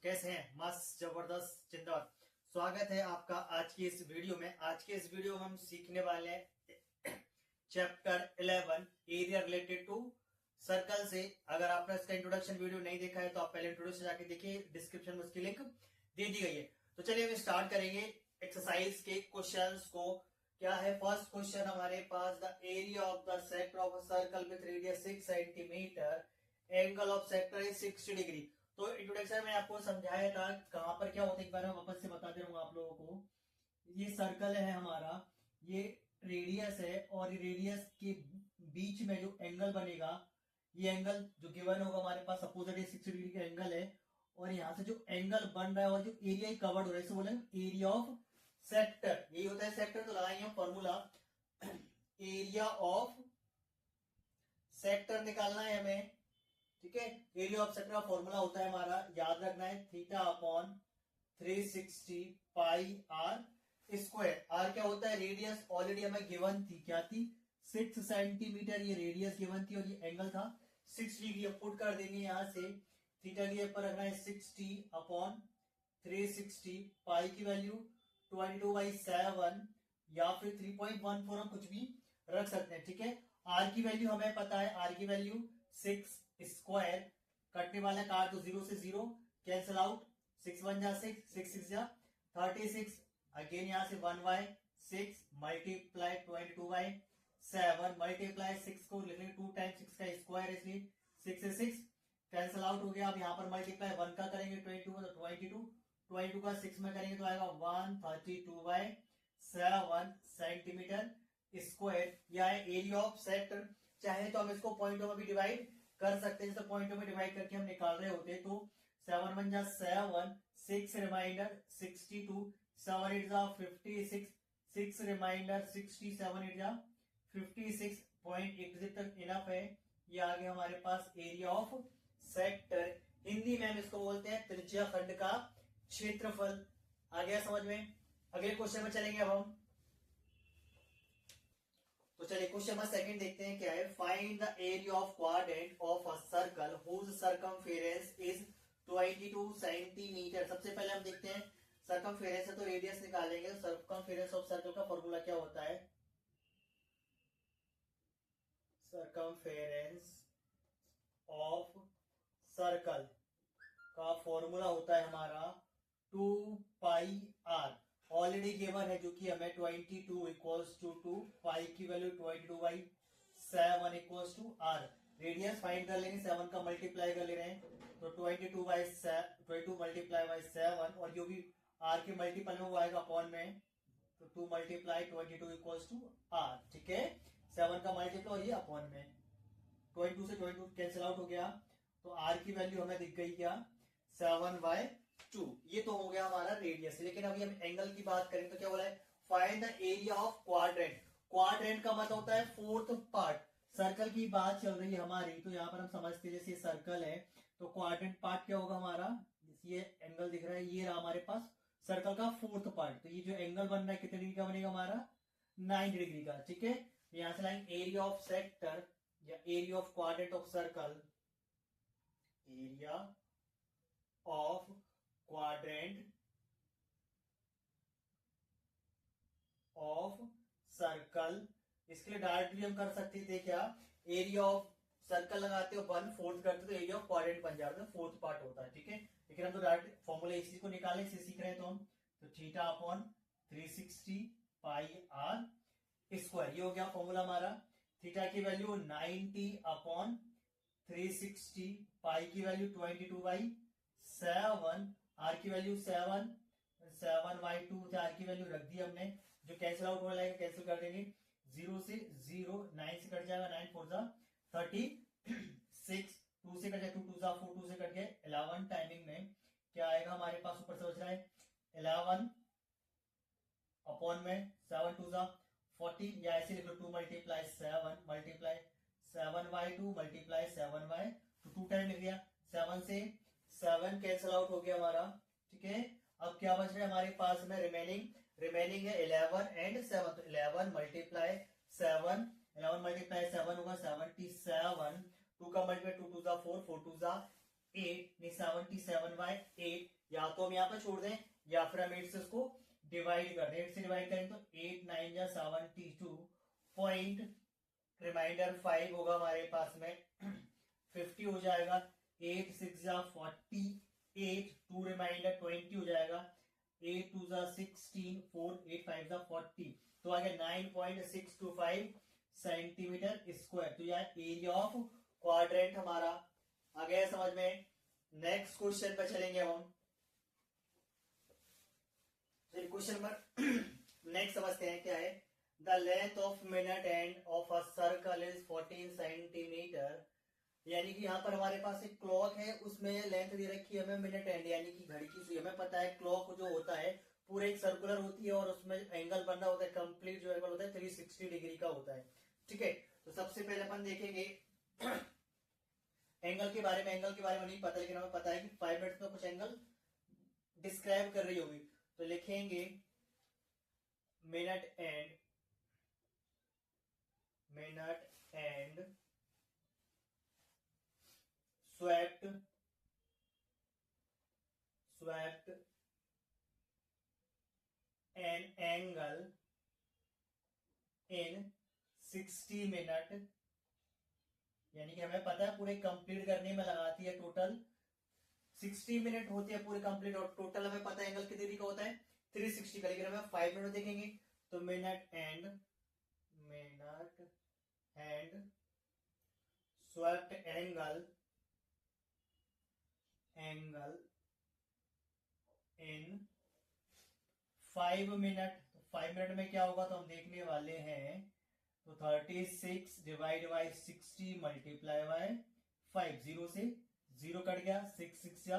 कैसे हैं? मस्त, जबरदस्त, जिंदाबाद। स्वागत है आपका आज की इस वीडियो में। आज के इस वीडियो में हम सीखने वाले हैं chapter 11 area related to circle से। अगर आपने इसका इंट्रोडक्शन वीडियो नहीं देखा है तो आप पहले इंट्रोडक्शन जाके देखिए, डिस्क्रिप्शन में उसकी लिंक दे दी गई है। तो चलिए हम स्टार्ट करेंगे एक्सरसाइज के क्वेश्चंस को। क्या है फर्स्ट क्वेश्चन हमारे पास? The area of the sector of a circle with radius 6 centimetre, angle of sector is 60 degree. तो इंट्रोडक्शन में आपको समझाया था कहां पर क्या होता है, एक बार मैं वापस से बता दे रहा हूँ आप लोगों को। ये सर्कल है हमारा, ये रेडियस है, और ये रेडियस के बीच में जो एंगल बनेगा, ये एंगल जो गिवन होगा हमारे पास, सपोज दैट 60 डिग्री का एंगल है, और यहां से जो एंगल बन रहा है और जो एरिया कवर्ड हो रहा है, इसे बोले एरिया ऑफ सेक्टर। यही होता है सेक्टर। तो लगाएंगे हम फॉर्मूला, एरिया ऑफ सेक्टर निकालना है हमें, ठीक है। एरिया ऑफ सेक्टर का फॉर्मूला होता है हमारा, याद रखना है, theta upon 360 pi are square. R क्या होता है? रेडियस ऑलरेडी हमें गिवन थी, क्या थी? 6 सेंटीमीटर ये रेडियस गिवन थी, और ये एंगल था 6 डिग्री। पुट कर देंगे यहां से, थीटा के ऊपर रखना है 60 अपॉन 360, पाई की वैल्यू 22/7 या फिर 3.14, हम कुछ भी रख सकते हैं, ठीक है। आर की वैल्यू हमें पता है, आर की वैल्यू 6 स्क्वायर, कटने वाला काट तो 0 से 0 कैंसल आउट, 6 1 जा 6, 6 6 जा 36, अगेन यहां से 1/6 मल्टीप्लाई 22/7 मल्टीप्लाई 6 को लिख लेंगे 2 टाइम्स 6 का स्क्वायर, इसलिए 6 से 6 कैंसल आउट हो गया। अब यहाँ पर मल्टीप्लाई 1 का करेंगे 22 तो 22 का 6 में करेंगे तो आएगा 132/7 सेंटीमीटर स्क्वायर। यह है एरिया ऑफ सेक्टर। चाहे तो हम इसको पॉइंटों में भी डिवाइड कर सकते हैं, जैसे पॉइंटों में डिवाइड करके हम निकाल रहे होते, तो 7 1 जा 7, 6 रिमाइंडर 62, 7 8 जा 56, 6 रिमाइंडर 60, 7 8 जा 56, पॉइंट एग्जिट तक इनफ है। ये आगे हमारे पास एरिया ऑफ सेक्टर। हिंदी में हम इसको बोलते हैं त्रिज्या खंड का क्षेत्रफल। आ गया समझ में? अगले क्वेश्चन में चलेंगे अब हम। तो चलिए क्वेश्चन नंबर सेकंड देखते हैं क्या है। Find the area of quadrant of a circle whose circumference is 22 centimetre. सबसे पहले हम देखते हैं सर्कमफेरेंस है तो रेडियस निकालेंगे। सर्कमफेरेंस ऑफ सर्कल का फॉर्मूला क्या होता है? सर्कमफेरेंस ऑफ सर्कल का फॉर्मूला होता है हमारा 2 पाई आर। ऑलरेडी गिवन है जो कि हमें 22 इक्वल्स टू 2, पाई की value 22/7 equals to r. Radius find कर लेंगे, 7 का मल्टीप्लाई कर ले रहे हैं तो 22 मल्टीप्लाई बाई 7, और जो भी आर के मल्टीपल में वो आएगा अपॉन में, तो 2 मल्टीप्लाई 22 इक्वल्स टू आर, ठीक है। 7 का मल्टीप्लाई और ये अपॉन में 22 से 22 कैंसिल आउट हो गया, तो आर की वैल्यू हमें दिख गई क्या? 7/2। ये तो हो गया हमारा रेडियस। लेकिन अभी हम एंगल की बात करें तो क्या बोला है? Find the area of quadrant. Quadrant का मतलब होता है फोर्थ पार्ट। सर्कल की बात चल रही है हमारी, तो यहाँ पर हम समझते हैं जैसे सर्कल है तो क्वाड्रेंट पार्ट क्या होगा हमारा? ये एंगल दिख रहा है, ये रहा हमारे पास सर्कल का फोर्थ पार्ट। तो ये जो एंगल बन रहा है कितने डिग्री का बनेगा हमारा? 90 डिग्री का, ठीक है। यहां से लाएंगे एरिया ऑफ सेक्टर या area of quadrant of circle, area of quadrant of circle. इसके लिए डायरेक्टली हम कर सकते थे क्या? एरिया ऑफ सर्कल लगाते हो 1/4 करते तो एरिया ऑफ क्वाड्रेंट बन जाता है, फोर्थ पार्ट होता है, ठीक है। लेकिन हम तो डायरेक्ट फॉर्मूला इसी को निकालने से सीख रहे हैं, तो हम तो theta upon 360 pi are square, ये हो गया फॉर्मूला हमारा। थीटा की वैल्यू 90 अपॉन 360, पाई की वैल्यू 22/7, आर की वैल्यू 7/2, आर की वैल्यू रख दी हमने। जो कैंसिल आउट होने लगेगा कैंसिल कर देंगे, 0 से 0, 9 से कट जाएगा, 9 4 जा 36, 2 से कट जाए 2 2 जा 4, 2 से कट गए 11। टाइमिंग में क्या आएगा हमारे पास? ऊपर से बच रहा है 11 अपॉन में 7 2 जा 40, या ऐसे लिख लो 2 मल्टीप्लाई 7 मल्टीप्लाई 7/2 मल्टीप्लाई 7/2, 2 टाइम लिख दिया। 7 से 7 कैंसिल आउट हो गया हमारा, ठीक है। अब क्या बच रहा है हमारे पास में? रिमेनिंग है 11 एंड 7, तो 11 मल्टीप्लाई 7, 11 मल्टीप्लाई 7 होगा 77, 2 का मल्टीप्लाई 2 2 जा 4, 4 2 जा 8 नहीं 77/8, या तो हम यहाँ पे छोड़ दें या फिर हम 8 से उसको डिवाइड कर दें। 8 से डिवाइड करें तो 8 9 या 72 पॉइंट, रिमाइंडर 5 होगा हमारे पास में 50 हो जाएगा। 8 6 या 48, 2 रिमाइंडर 20 हो जाएगा। 8 2 जा 16, 4 8 5 जा 40, तो आ गया 9.625 सेंटीमीटर स्क्वायर। तो यह एरिया ऑफ क्वाड्रेंट हमारा आ गया समझ में। नेक्स्ट क्वेश्चन पे चलेंगे हम। क्वेश्चन नंबर नेक्स्ट समझते हैं क्या है। The length of minute end of a circle is 14 centimetre. यानी कि यहाँ पर हमारे पास एक क्लॉक है, उसमें लेंथ दे रखी है हमें मिनट एंड यानी कि घड़ी की सुई। हमें पता है क्लॉक जो होता है पूरे एक सर्कुलर होती है और उसमें एंगल बनना होता है, कंप्लीट जो एंगल होता है 360 डिग्री का होता है। ठीक है, तो सबसे पहले अपन देखेंगे एंगल के बारे में। एंगल के बारे में नहीं पता, लेकिन हमें पता है कि 5 मिनट्स में कुछ एंगल डिस्क्राइब कर रही होगी। तो लिखेंगे minute and swept an angle in 60 minute. यानी कि हमें पता है पूरे कंप्लीट करने में लगाती है टोटल 60 मिनट होते हैं पूरे कंप्लीट, और टोटल हमें पता है एंगल कितनी डिग्री का होता है 360 का। लेकिन हमें 5 मिनट देखेंगे तो minute and swept angle in 5 minute. 5 minute में क्या होगा तो हम देखने वाले हैं। तो 36 डिवाइड बाई 60 मल्टीप्लाई बाय 5, 0 से 0 कट गया, 6 6 या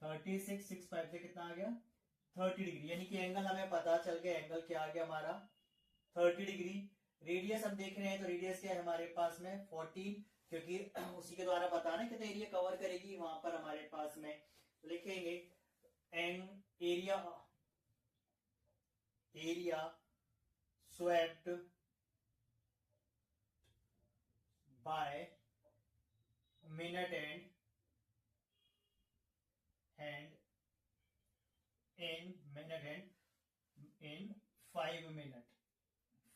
36, 6 5 से कितना आ गया 30 डिग्री। यानी कि एंगल हमें पता चल गया, एंगल क्या आ गया हमारा 30 डिग्री। रेडियस हम देख रहे हैं तो रेडियस क्या है हमारे पास में 14, क्योंकि उसी के द्वारा पता ना कितना एरिया कवर करेगी वहां पर हमारे पास में। तो लिखेंगे area swept by minute and in 5 minute.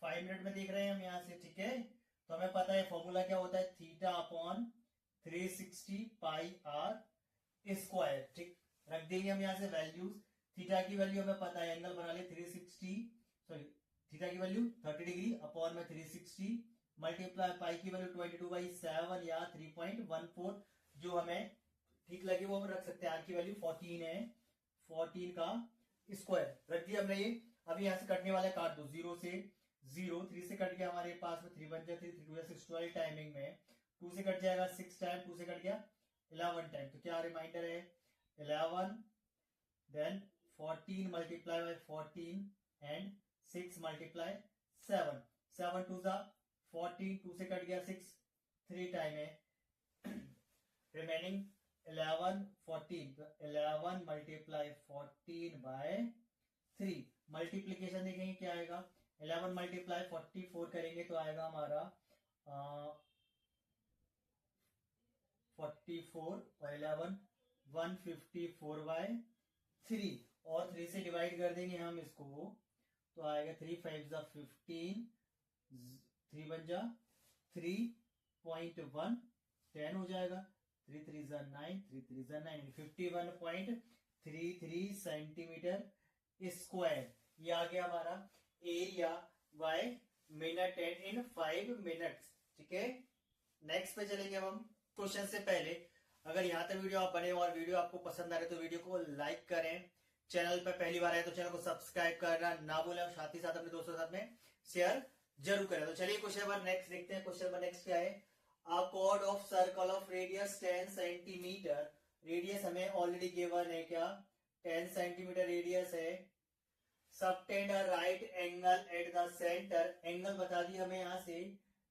5 minute में देख रहे हैं हम यहां से। ठीक है, तो हमें पता है फॉर्मूला क्या होता है, theta upon 360 pi are square. ठीक, रख देंगे हम यहां से वैल्यूज। थीटा की वैल्यू हमें पता है, एंगल बना ले 360, सॉरी थीटा की वैल्यू 30 डिग्री अपॉन में 360 मल्टीप्लाई पाई की वैल्यू 22/7 या 3.14, जो हमें ठीक लगे वो हम रख सकते हैं। आर की वैल्यू 14 है, 14 का स्क्वायर रख दिया हमने ये। अभी यहां से कटने वाले काट दो, 0 से 0, 3 से कट गया हमारे पास में 3 बन जाए 3 2 6 12 टाइमिंग में। 2 से कट जाएगा 6 टाइम, 2 से कट गया 11 टाइम। तो क्या रिमाइंडर है 11, then 14 multiply by 14 and 6 multiply 7, 7 2 जा 14, 2 से कट गया 6, 3 टाइम है रिमेनिंग 11 14, तो 11 मल्टीप्लाई 14 बाय 3। मल्टीप्लीकेशन देखेंगे क्या आएगा, 11 मल्टीप्लाई 44 करेंगे तो आएगा हमारा 44 और 11 154/3, और 3 से डिवाइड कर देंगे हम इसको तो आएगा 3 5 जा 15, 3 बन जा 3.1, 10 हो जाएगा, 3 3 जा 9, 3 3 जा 9, 51.33 सेंटीमीटर स्क्वायर। ये आ गया हमारा area by minute and in 5 minutes. ठीक है, नेक्स्ट पे चलेंगे अब हम। क्वेश्चन से पहले अगर यहाँ तक वीडियो आप बने और वीडियो आपको पसंद आ रहे तो वीडियो को लाइक करें, चैनल पर पहली बार आए तो चैनल को सब्सक्राइब करना ना भूलें, साथ ही साथ अपने दोस्तों के साथ में शेयर जरूर करें। तो चलिए क्वेश्चन नंबर नेक्स्ट देखते हैं। क्वेश्चन नंबर नेक्स्ट क्या है, अ cord of circle of radius 10 centimetre. Radius हमें ऑलरेडी गिवन है, क्या 10 सेंटीमीटर रेडियस है। Subtend a right angle eight the centre, angle बता दी हमें यहां से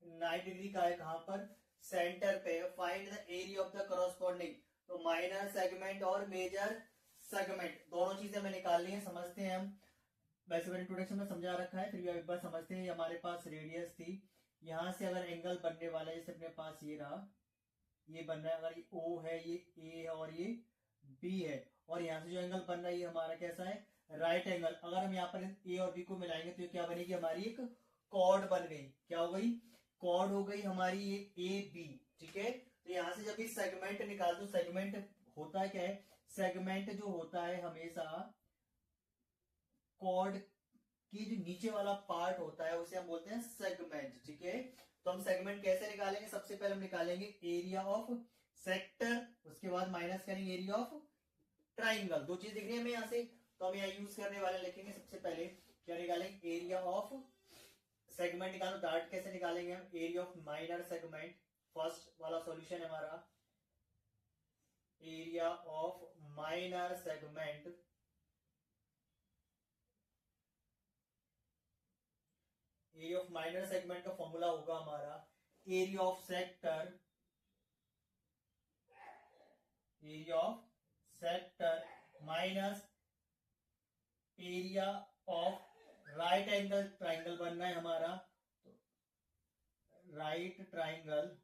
90 डिग्री का है, कहां पर सेंटर पे। Find the area of the corresponding, तो माइनर सेगमेंट और मेजर सेगमेंट दोनों चीजें हमें निकालनी है। समझते हैं हम, वैसे मैंने इंट्रोडक्शन में समझा रखा है, फिर भी एक बार समझते हैं। हमारे पास रेडियस थी, यहां से अगर एंगल बनने वाला है, जैसे अपने पास ये रहा, ये बन रहा है, अगर ये ओ है, ये ए है और ये बी है, और यहाँ से जो एंगल बन रहा है ये हमारा कैसा है, राइट एंगल। अगर हम यहाँ पर ए और बी को मिलाएंगे तो ये क्या बनेगी, हमारी एक कॉर्ड बन गई। क्या हो गई, कॉर्ड हो गई हमारी ये ए बी। ठीक है, तो यहाँ से जब भी सेगमेंट निकालते हो, सेगमेंट होता है क्या है, सेगमेंट जो होता है हमेशा कॉर्ड की जो नीचे वाला पार्ट होता है उसे हम बोलते हैं सेगमेंट। ठीक है, तो हम सेगमेंट कैसे निकालेंगे, सबसे पहले हम निकालेंगे एरिया ऑफ सेक्टर, उसके बाद माइनस करेंगे एरिया ऑफ ट्राइंगल। दो चीज दिख रही है हमें यहाँ से, तो हम यहाँ यूज करने वाले लिखेंगे सबसे पहले क्या निकालेंगे, एरिया ऑफ सेगमेंट निकालो। डार्ट कैसे निकालेंगे हम, area of minor segment, first वाला सॉल्यूशन है हमारा, area of minor segment, area of minor segment का फॉर्मूला होगा हमारा area of sector, area of sector minus area of right angle triangle बनना है हमारा, तो right triangle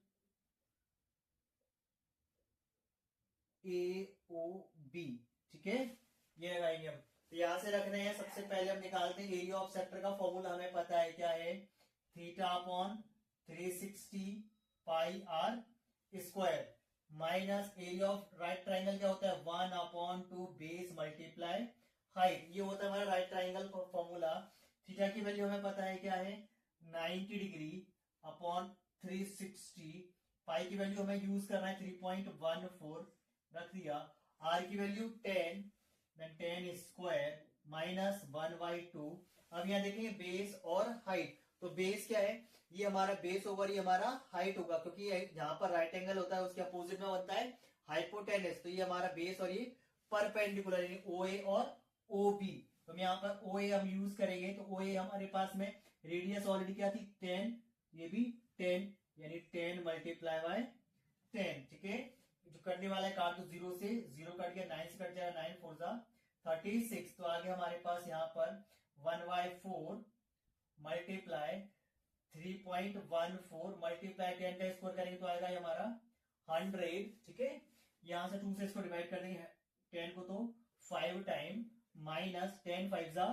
A O B. ठीक है, ये लगाएंगे हम, तो यहां से रखने हैं। सबसे पहले हम निकालते हैं एरिया ऑफ सेक्टर का फॉर्मूला, हमें पता है क्या है, theta upon 360 pi are square minus area of right triangle क्या होता है, 1/2 बेस मल्टीप्लाई हाइट। ये होता है हमारा राइट ट्राइंगल का फॉर्मूला। थीटा की वैल्यू हमें पता है क्या है, 90 डिग्री अपॉन 360, पाई की वैल्यू हमें यूज करना है 3.14 रख दिया, आर की वैल्यू 10, देन 10 स्क्वायर माइनस 1/2। अब यहाँ देखेंगे बेस और हाइट, तो बेस क्या है, ये हमारा बेस ओवर ये हमारा हाइट होगा, क्योंकि जहां पर राइट एंगल होता है उसके अपोजिट में बनता है हाइपोटेनस, तो ये हमारा बेस और ये परपेंडिकुलर यानी ओ ए और ओ बी। तो हम यहाँ पर ओ ए हम यूज करेंगे, तो ओ ए हमारे पास में रेडियस ऑलरेडी क्या थी 10, ये भी 10 यानी 10 मल्टीप्लाई बाय 10। ठीक है, जो करने वाला है काट दो, 0 से 0 कट गया, 9 से कट जाएगा, 9 4 जा 36। तो आगे हमारे पास यहाँ पर 1/4 मल्टीप्लाई 3.14 मल्टीप्लाई 10 का स्क्वायर करेंगे तो आएगा ये हमारा 100। ठीक है, यहां से 2 से इसको डिवाइड कर देंगे 10 को, तो 5 टाइम माइनस 10 5 जा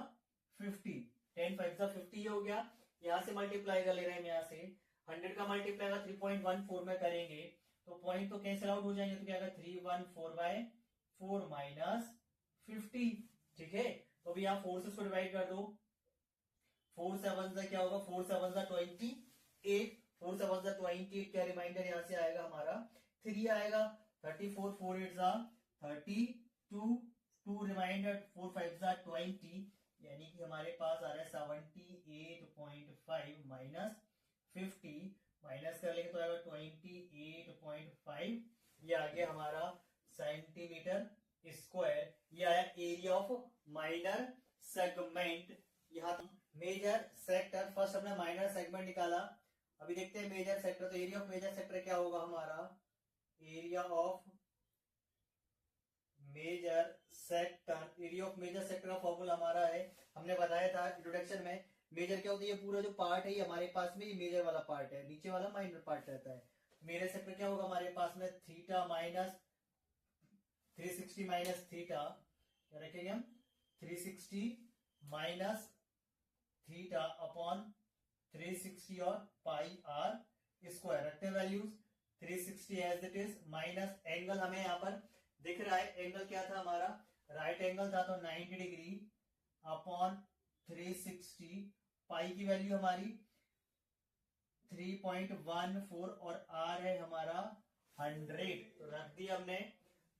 50, 10 5 जा 50 हो गया। यहां से मल्टीप्लाई कर ले रहे हैं, यहाँ से 100 का मल्टीप्लाई का 3.14 में करेंगे तो पॉइंट तो कैंसिल आउट हो जाएंगे, तो क्या 314/4 माइनस 50। ठीक है, तो अभी यहाँ 4 से इसको डिवाइड कर दो, 4 7 क्या होगा, 4 7 28, 4 7 28 क्या रिमाइंडर यहाँ से आएगा हमारा 3 आएगा, 34 4 8 32, 2 रिमाइंडर 4 5 20, यानी कि हमारे पास आ रहा है 78.5 माइनस 50, माइनस कर लेंगे तो आएगा 28.5, ये आ गया हमारा सेंटीमीटर स्क्वायर। ये आया एरिया ऑफ माइनर सेगमेंट। यहाँ मेजर सेक्टर, फर्स्ट हमने माइनर सेगमेंट निकाला, अभी देखते हैं मेजर सेक्टर। तो एरिया ऑफ मेजर सेक्टर क्या होगा हमारा, area of major sector, area of major sector का फॉर्मूला हमारा है, हमने बताया था इंट्रोडक्शन में। मेजर क्या होती है, पूरा जो पार्ट है ये हमारे पास में ये मेजर वाला पार्ट है, नीचे वाला माइनर पार्ट रहता है। मेजर सेक्टर क्या होगा हमारे पास में, थीटा माइनस 360 माइनस थीटा, क्या रखेंगे हम 360 माइनस थीटा अपॉन 360 और पाई आर स्क्वायर, रखते हैं values 360 as it is, minus angle हमें यहाँ पर दिख रहा है, एंगल क्या था हमारा, राइट एंगल था तो 90 डिग्री अपॉन 360, पाई की वैल्यू हमारी 3.14 और आर है हमारा 100, तो रख दिया हमने।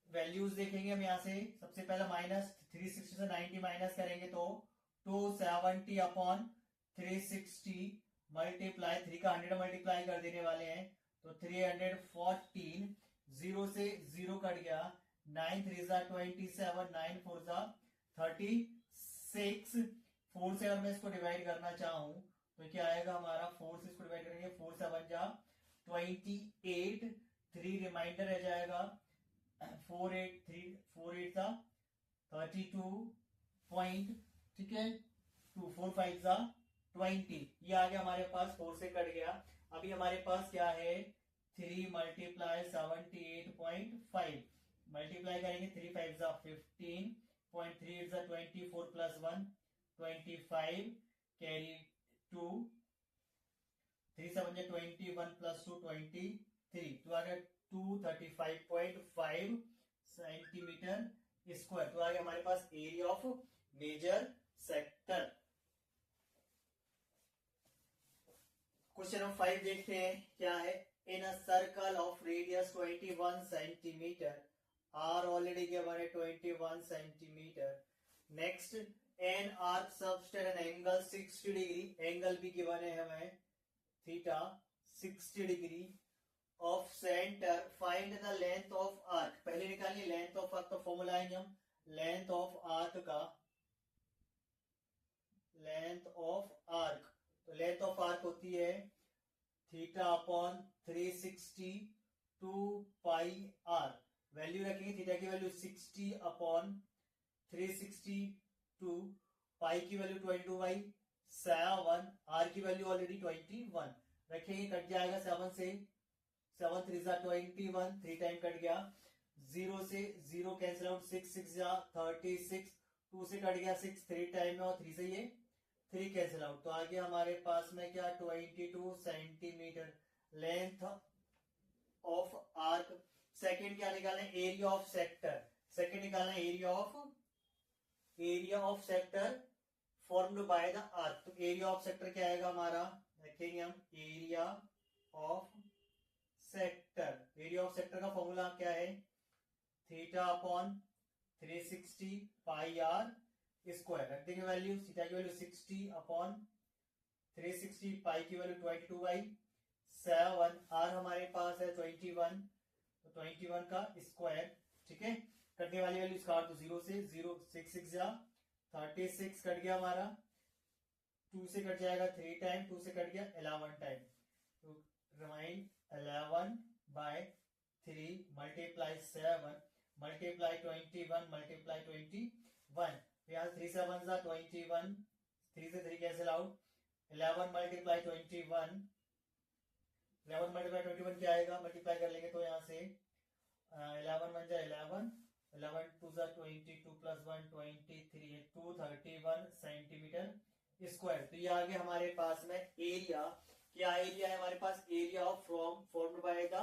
वैल्यूज देखेंगे हम यहाँ से, सबसे पहले माइनस 360 से 90 माइनस करेंगे तो 270 अपॉन 360 मल्टीप्लाई 3 का 100 मल्टीप्लाई कर देने वाले हैं तो 314, 0 से 0 कट गया, 9 3 27, 9 4 36, 4 से अगर मैं इसको डिवाइड करना चाहूं तो क्या आएगा हमारा, 4 से इसको डिवाइड करेंगे 4 7 28, 3 रिमाइंडर रह जाएगा, 4 8 32 पॉइंट, ठीक है, 2 4 5 20, ये आ गया हमारे पास, 4 से कट गया। अभी हमारे पास क्या है 3 मल्टीप्लाई 78.5 मल्टीप्लाई करेंगे 3 5 जा 15.3 इज 24 प्लस 1 25 कैरी 2 3 7 21 प्लस 2 23 तो आ गया 235.5 सेंटीमीटर स्क्वायर। तो आ गया हमारे पास area of major sector. Question number 5 देखते हैं क्या है। In a circle of radius 21 centimetre are already given है 21 centimetre. Next an arc subtend an angle 60 degree, angle भी गिवन है हमें theta 60 degree of centre. Find the length of arc. पहले निकालिए लेंथ ऑफ आर्क का formula आएंगे हम। Length of arc का लेंथ ऑफ आर्क तो लेंथ ऑफ आर्क होती है theta upon 360 2 pi R. Value रखेंगे थीटा की वैल्यू 60 अपॉन 362 पाई की वैल्यू 22/7 आर की वैल्यू ऑलरेडी 21 रखेंगे। कट जाएगा 7 से 7 3 जा 21 3 टाइम कट गया 0 से 0 कैंसिल आउट 6 6 जा 36 2 से कट गया 6 3 टाइम में और 3 से ये 3 कैंसिल आउट। तो आगे हमारे पास में क्या 22 centimetre length of arc. Second क्या निकालना है एरिया ऑफ सेक्टर। सेकंड निकालना है area of sector formed by the arc. तो एरिया ऑफ सेक्टर क्या आएगा हमारा रखेंगे हम area of sector. Area of sector का फॉर्मूला क्या है theta upon 360 pi are square. रख देंगे वैल्यू थीटा की वैल्यू 60 अपॉन 360 पाई की वैल्यू 22/7 आर हमारे पास है 21 तो 21 का स्क्वायर। ठीक है कटने वाली वैल्यू स्क्वायर तो 0 से 0 6 6 जा 36 कट गया हमारा 2 से कट जाएगा 3 टाइम 2 से कट गया 11 टाइम तो रिमाइंड 11/3 मल्टीप्लाई 7 मल्टीप्लाई 21 मल्टीप्लाई 21 यहाँ 3 7 जा 21 3 से 3 कैंसिल आउट 11 मल्टीप्लाई 21 11 मल्टीप्लाई 21 क्या आएगा मल्टीप्लाई कर लेंगे तो यहाँ से 11 बन जाए 11 11 2 जा 22 प्लस 1 23 231 सेंटीमीटर स्क्वायर। तो ये आगे हमारे पास में एरिया क्या एरिया है हमारे पास area of formed by the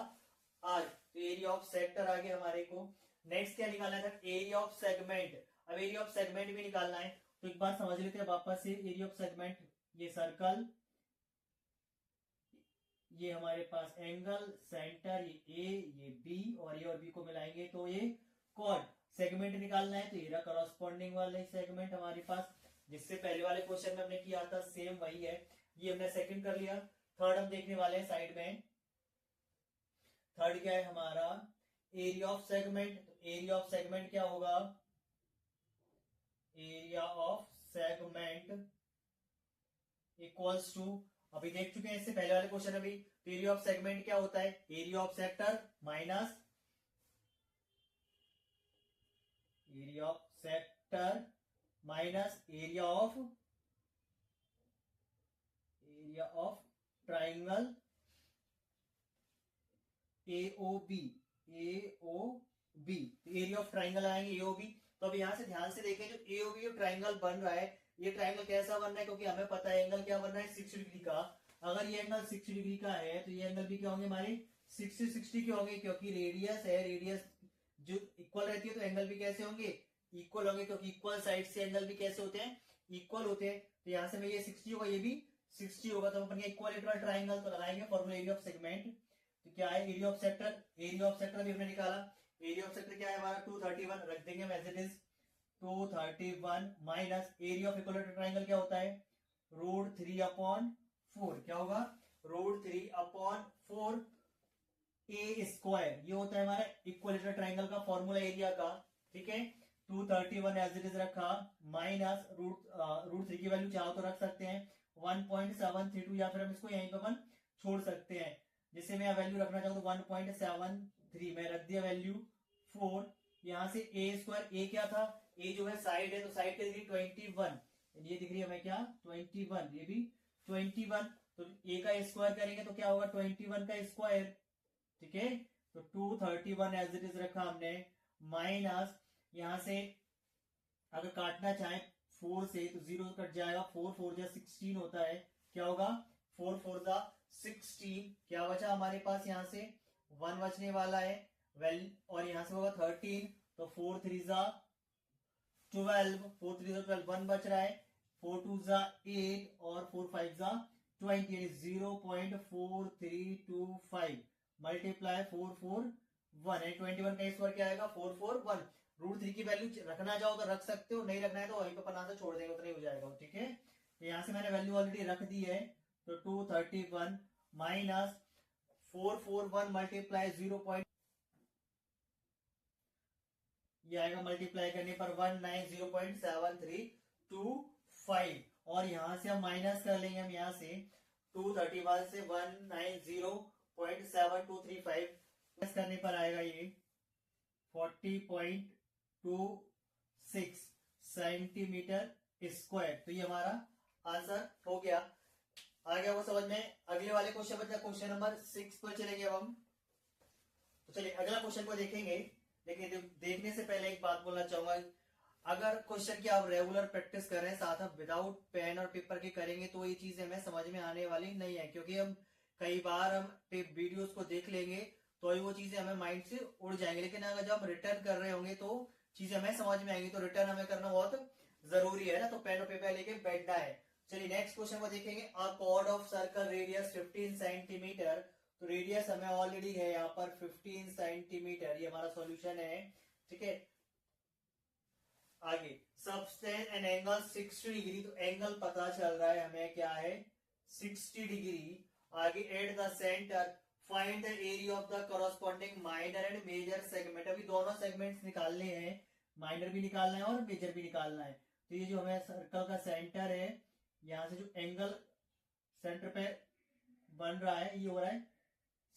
arc. तो एरिया ऑफ सेक्टर आगे हमारे को। नेक्स्ट क्या निकालना था एरिया ऑफ सेगमेंट। अब एरिया ऑफ सेगमेंट भी निकालना है तो एक बार समझ लेते हैं वापस से एरिया ऑफ सेगमेंट। ये सर्कल ये हमारे पास एंगल सेंटर ये ए ये बी और बी को मिलाएंगे तो ये कॉर्ड। सेगमेंट निकालना है तो ये रहा करॉस्पॉन्डिंग वाला सेगमेंट हमारे पास जिससे पहले वाले क्वेश्चन में हमने किया था सेम वही है। ये हमने सेकंड कर लिया। थर्ड हम देखने वाले हैं साइड में। थर्ड क्या है हमारा area of segment. Area of segment क्या होगा area of segment equals to अभी देख चुके हैं इससे पहले वाले क्वेश्चन अभी। एरिया ऑफ सेगमेंट क्या होता है area of sector minus area of sector minus area of triangle AOB। Area of triangle आएंगे AOB। तो अब यहां से ध्यान से देखें जो AOB ट्राइंगल बन रहा है ये ट्राइंगल कैसा बन रहा है क्योंकि हमें पता है एंगल क्या बन रहा है 60 डिग्री का। अगर ये एंगल 60 डिग्री का है तो ये एंगल भी क्या होंगे हमारे 60 के होंगे क्योंकि रेडियस है। रेडियस जो इक्वल रहती है तो एंगल भी कैसे होंगे इक्वल होंगे क्योंकि इक्वल साइड से एंगल भी कैसे होते हैं इक्वल होते हैं। तो यहां से में ये 60 होगा ये भी 60 होगा तो अपन इक्वलेटरल ट्राइंगल तो लगाएंगे फॉर्मूला एरिया ऑफ सेगमेंट। तो क्या है area of sector. Area of sector भी हमने निकाला। एरिया ऑफ सेक्टर क्या है हमारा 231 रख देंगे as it is 231 minus area of equilateral triangle क्या होता है √3/4 क्या होगा √3/4 ए स्क्वायर। ये होता है हमारा इक्वलेटरल ट्राइंगल का फॉर्मूला एरिया का। ठीक है 231 एज इट इज रखा माइनस √3 की वैल्यू चाहो तो रख सकते हैं 1.732 या फिर हम इसको यहीं पे अपन छोड़ सकते हैं। जिससे मैं वैल्यू रखना चाहूँ तो 1.73 में रख दिया वैल्यू 4। यहां से ए स्क्वायर ए क्या था ए जो है साइड है तो साइड की डिग्री 21 ये दिख रही है हमें क्या 21 ये भी 21 तो ए का स्क्वायर करेंगे तो क्या होगा 21 का स्क्वायर ठीक है। तो 231 एज इट इज रखा हमने, माइनस यहां से अगर काटना चाहे 4 से तो 0 कट जाएगा, 4 4 जा 16 होता है, क्या होगा 4 4 जा 16, क्या बचा हमारे पास यहाँ से 1 बचने वाला है, वेल और यहाँ से होगा 13, तो 4 3 जा 12, 4 3 जा 12, 1 बच रहा है, 4 2 जा 8 और 4 5 जा 20, यानी 0.4325 मल्टीप्लाई 4 4 1 है, 21 का स्क्वायर क्या आएगा 441। √3 की वैल्यू रखना चाहो तो रख सकते हो, नहीं रखना है तो वहीं पे पन्ना से छोड़ देंगे, उतना ही हो जाएगा, ठीक है। तो यहां से मैंने वैल्यू ऑलरेडी रख दी है, तो 231 माइनस 441 मल्टीप्लाई 0. ये आएगा मल्टीप्लाई करने पर 190.7325, और यहां से हम माइनस कर लेंगे, हम यहां से 231 से 190.7235 माइनस करने पर आएगा ये 40.26 सेंटीमीटर स्क्वायर। तो ये हमारा आंसर हो गया। आ गया वो समझ में। अगले वाले क्वेश्चन पर, क्वेश्चन नंबर 6 पर चलेंगे अब हम। तो चलिए अगला क्वेश्चन को देखेंगे, लेकिन देखने से पहले एक बात बोलना चाहूंगा, अगर क्वेश्चन की आप रेगुलर प्रैक्टिस कर रहे हैं साथ आप विदाउट पेन और पेपर के करेंगे तो ये चीजें हमें समझ में आने वाली नहीं है, क्योंकि हम कई बार हम वीडियोस को देख लेंगे तो वो चीजें हमें माइंड से उड़ जाएंगे, लेकिन अगर जब हम रिटर्न कर रहे होंगे तो चीजें हमें समझ में आएंगी, तो रिटर्न हमें करना बहुत जरूरी है ना, तो पेन और पेपर लेके बैठना है। चलिए नेक्स्ट क्वेश्चन को देखेंगे। अ cord of circle radius 15 centimetre, तो रेडियस हमें ऑलरेडी है यहाँ पर 15 सेंटीमीटर, ये हमारा सॉल्यूशन है, ठीक है। आगे सबटेंड एन एंगल 60 डिग्री, तो एंगल पता चल रहा है हमें क्या है 60 डिग्री। आगे at the centre find the area of the corresponding minor and major segment. अभी दोनों सेगमेंट्स निकालने हैं, माइनर भी निकालना है और मेजर भी निकालना है। तो ये जो हमें सर्कल का सेंटर है, यहां से जो एंगल सेंटर पे बन रहा है ये हो रहा है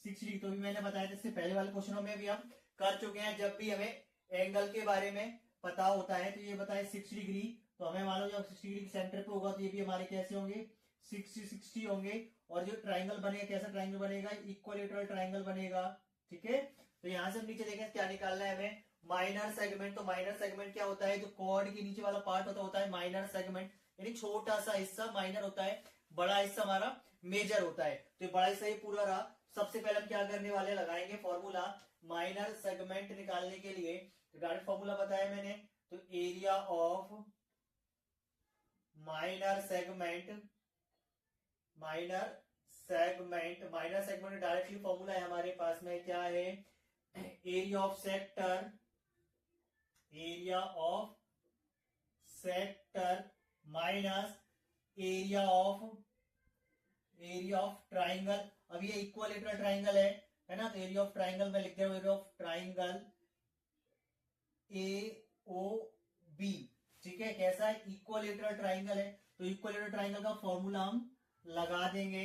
60 डिग्री। तो भी मैंने बताया था इससे पहले वाले क्वेश्चनों में भी हम कर चुके हैं, जब भी हमें एंगल के बारे में पता होता है तो ये बताए 60 डिग्री, तो हमें मान लो जब 60 डिग्री सेंटर पे होगा तो ये भी हमारे कैसे होंगे 60 60 होंगे। और जो ट्राइंगल बनेगा, कैसा ट्राइंगल बनेगा, इक्वलेटरल ट्राइंगल बनेगा, ठीक है। तो यहां से हम नीचे देखें क्या निकालना है हमें, माइनर सेगमेंट। तो माइनर सेगमेंट क्या होता है, जो कॉर्ड के नीचे वाला पार्ट होता है माइनर सेगमेंट, यानी छोटा सा हिस्सा माइनर होता है, बड़ा हिस्सा हमारा मेजर होता है। तो बड़ा हिस्सा ये पूरा रहा। सबसे पहले हम क्या करने वाले, लगाएंगे फॉर्मूला माइनर सेगमेंट निकालने के लिए। तो डायरेक्ट फॉर्मूला बताया मैंने, तो area of minor segment, minor segment directly formula है हमारे पास में, क्या है area of sector, area of sector minus area of triangle. अब ये इक्वलेटरल ट्राइंगल है ना, तो एरिया ऑफ ट्राइंगल में लिख दे, एरिया ऑफ ट्राइंगल AOB, ठीक है। कैसा है, इक्वलेटरल ट्राइंगल है, तो इक्वलेटरल ट्राइंगल का फॉर्मूला हम लगा देंगे।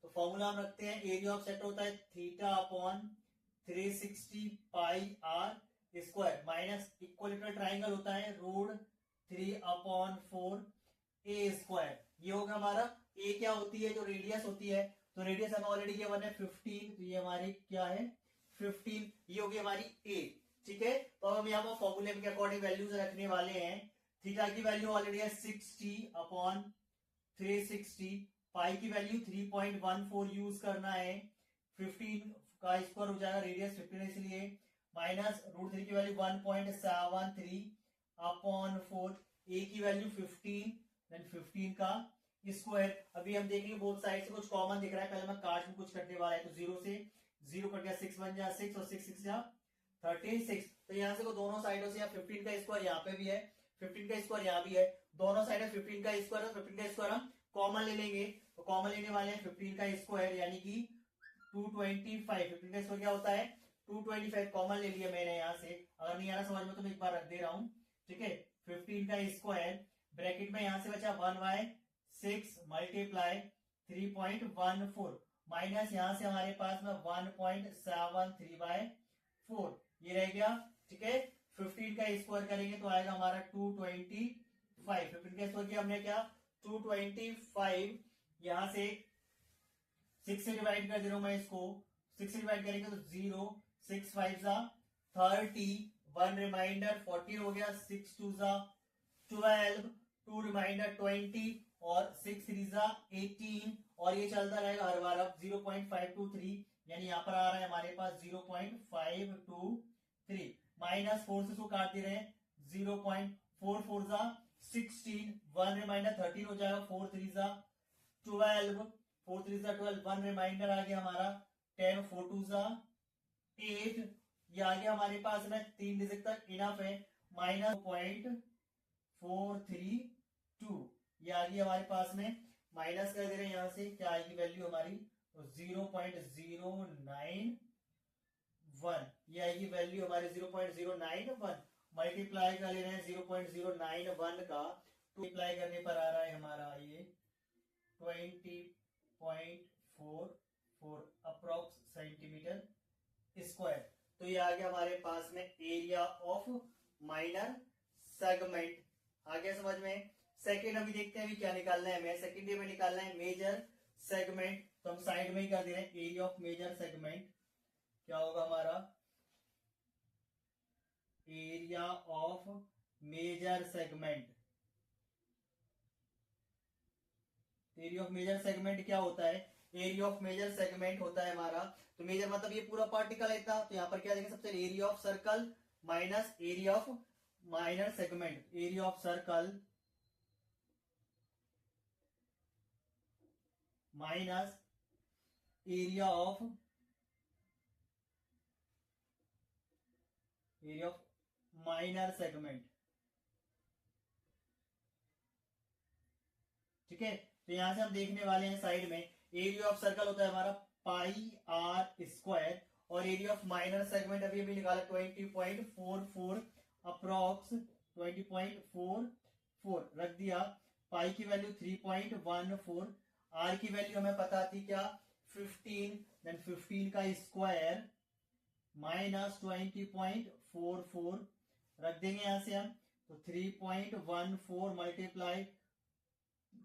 तो फॉर्मूला हम रखते हैं, एरिया ऑफ सेक्टर होता है θ/360 pi are square, minus equilateral triangle होता है √3/4 ए स्क्वायर। ये होगा हमारा ए, क्या होती है जो रेडियस होती है, तो रेडियस हमें ऑलरेडी ये 1 है 15, तो ये हमारी क्या है 15, ये होगी हमारी ए, ठीक है। तो अब हम यहाँ पर फॉर्मूले के अकॉर्डिंग वैल्यूज रखने वाले हैं। थीटा की वैल्यू ऑलरेडी है 60/360, पाई की वैल्यू 3.14 यूज करना है, 15 का स्क्वायर हो जाएगा, रेडियस 15 है इसलिए, माइनस √3 की वैल्यू 1.73/4, ए की वैल्यू 15, देन 15 का स्क्वायर। अभी हम देखेंगे बोथ साइड से कुछ कॉमन दिख रहा है, पहले मैं काट में कुछ कटने वाला है, तो 0 से 0 कट गया, 6 बन जाए 6 और 6 6 जा 36। तो यहाँ से को दोनों साइडों से 15 का स्क्वायर यहाँ पे भी है, 15 का स्क्वायर यहाँ भी है, दोनों साइड 15 का स्क्वायर और 15 का स्क्वायर हम कॉमन ले लेंगे। तो कॉमन लेने वाले हैं 15 का स्क्वायर यानी कि 225। 15 का स्क्वायर क्या होता है 225, कॉमन ले लिया मैंने यहाँ से। अगर नहीं आ रहा समझ में तो मैं एक बार रख दे रहा हूँ, ठीक है। 15 का स्क्वायर ब्रैकेट में यहाँ से बचा 1/6 मल्टीप्लाई 3.14 माइनस यहाँ से हमारे पास में 1.73/4, ये रह गया, ठीक है। 15 का स्क्वायर करेंगे तो आएगा हमारा 225। 15 का स्क्वायर किया हमने क्या 225, यहां से 6 से डिवाइड कर दे रहा हूं मैं इसको, 6 डिवाइड करेंगे तो 0, 6 5 जा 30, 1 रिमाइंडर 14 हो गया, 6 2 जा 12, 2 रिमाइंडर 20 और 6 3 जा 18 और ये चलता रहेगा हर बार। अब 0.523 यानी यहाँ पर आ रहा है हमारे पास 0.523 माइनस 4 से काट दे रहे हैं 0.44 जा 16, 1 रिमाइंडर 13 हो जाएगा, 4 3 जा 12, 4 3 जा 12, 1 रिमाइंडर आ गया हमारा 10, 4 2 जा 8, ये आ गया हमारे पास में 3 डिजिट तक इनफ है, माइनस 0.432 ये आ गई हमारे पास में, माइनस कर दे रहे हैं यहां से, क्या आएगी वैल्यू हमारी, तो 0.091 ये आएगी वैल्यू हमारी 0.091, मल्टीप्लाई कर ले रहे हैं 0.091 का, मल्टीप्लाई करने पर आ रहा है हमारा ये 20.44 अप्रोक्स सेंटीमीटर स्क्वायर। तो ये आ गया हमारे पास में एरिया ऑफ माइनर सेगमेंट। आगे समझ में। सेकेंड अभी देखते हैं अभी क्या निकालना है हमें, सेकेंड में निकालना है मेजर सेगमेंट, तो हम साइड में ही कर दे रहे हैं एरिया ऑफ मेजर सेगमेंट। क्या होगा हमारा area of major segment. Area of major segment क्या होता है, एरिया ऑफ मेजर सेगमेंट होता है हमारा, तो मेजर मतलब ये पूरा पार्टिकल है इतना, तो यहाँ पर क्या देंगे सबसे area of circle minus area of minor segment, area of circle minus area of minor segment. ठीक है, तो यहां से हम देखने वाले हैं साइड में एरिया ऑफ सर्कल होता है हमारा पाई आर स्क्वायर और एरिया ऑफ माइनर सेगमेंट अभी अभी निकाला 20.44 अप्रोक्स 20.44 रख दिया, पाई की वैल्यू 3.14, आर की वैल्यू हमें पता थी क्या 15, देन 15 का स्क्वायर माइनस 20.44 रख देंगे यहां से हम, तो 3.14 मल्टीप्लाई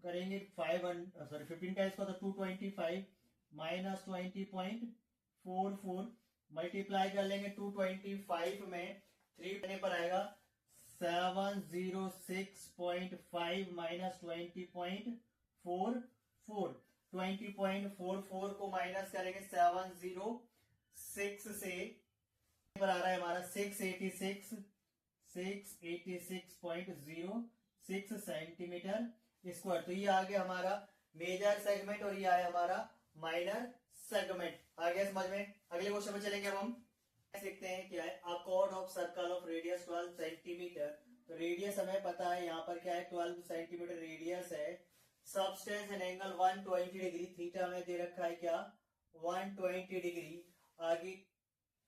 करेंगे 15 का इसका तो 225 माइनस 20.44 मल्टीप्लाई कर लेंगे 225 में 3 करने पर आएगा 706.5 माइनस 20.44 20.44 को माइनस करेंगे 706 से पर आ रहा है हमारा 686.06 सेंटीमीटर स्क्वायर। तो ये आ गया हमारा मेजर सेगमेंट और ये आया हमारा माइनर सेगमेंट। आ गया समझ में। अगले क्वेश्चन में चलेंगे हम देखते हैं क्या है, अ cord of circle of radius 12 centimetre. तो रेडियस हमें पता है यहाँ पर क्या है 12 सेंटीमीटर रेडियस है, substance and angle 120 degree, theta में दे रखा है क्या 120 डिग्री। आगे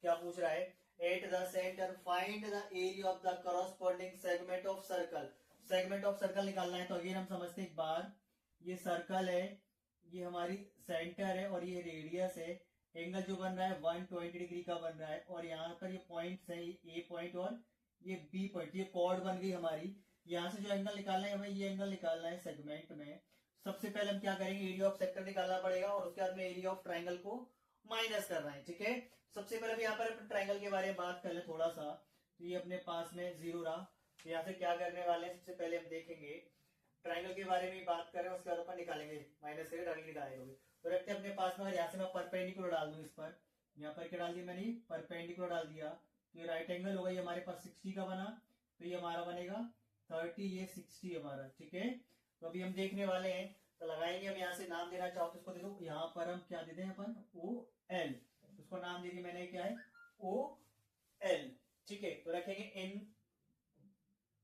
क्या पूछ रहा है, eight the centre find the area of the corresponding segment of circle. Segment of circle निकालना है, तो अगेन हम समझते हैं एक बार, ये सर्कल है, ये हमारी सेंटर है और ये रेडियस है, एंगल जो बन रहा है 120 डिग्री का बन रहा है और यहाँ पर ये पॉइंट्स है, ए पॉइंट और ये बी पॉइंट, ये कॉर्ड बन गई हमारी। यहाँ से जो एंगल निकालना है हमें, ये एंगल निकालना है सेगमेंट में। सबसे पहले हम क्या करेंगे, एरिया ऑफ सेक्टर निकालना पड़ेगा और उसके बाद में एरिया ऑफ ट्राइंगल को माइनस करना है। ठीक है, सबसे पहले हम यहाँ पर ट्राइंगल के बारे में बात कर ले थोड़ा सा। तो ये अपने पास में 0 रहा, तो यहाँ से क्या करने वाले हैं, सबसे पहले हम देखेंगे ट्राइंगल के बारे में बात करें, उसके बाद अपन निकालेंगे माइनस करके डायरेक्टली निकालेंगे। तो रखते हैं अपने पास में, यहाँ से मैं परपेंडिकुलर डाल दूं इस पर, यहाँ पर क्या डाल दिया मैंने, परपेंडिकुलर डाल दिया, तो ये राइट एंगल होगा, ये हमारे पास 60 का बना, तो ये हमारा बनेगा 30, ये 60 हमारा। ठीक है, तो अभी हम देखने वाले हैं, तो लगाएंगे हम यहाँ से, नाम देना चाहो तो इसको दे दो, यहाँ पर हम क्या देते हैं अपन OL, उसको नाम दे दिया मैंने क्या है OL। ठीक है, तो रखेंगे इन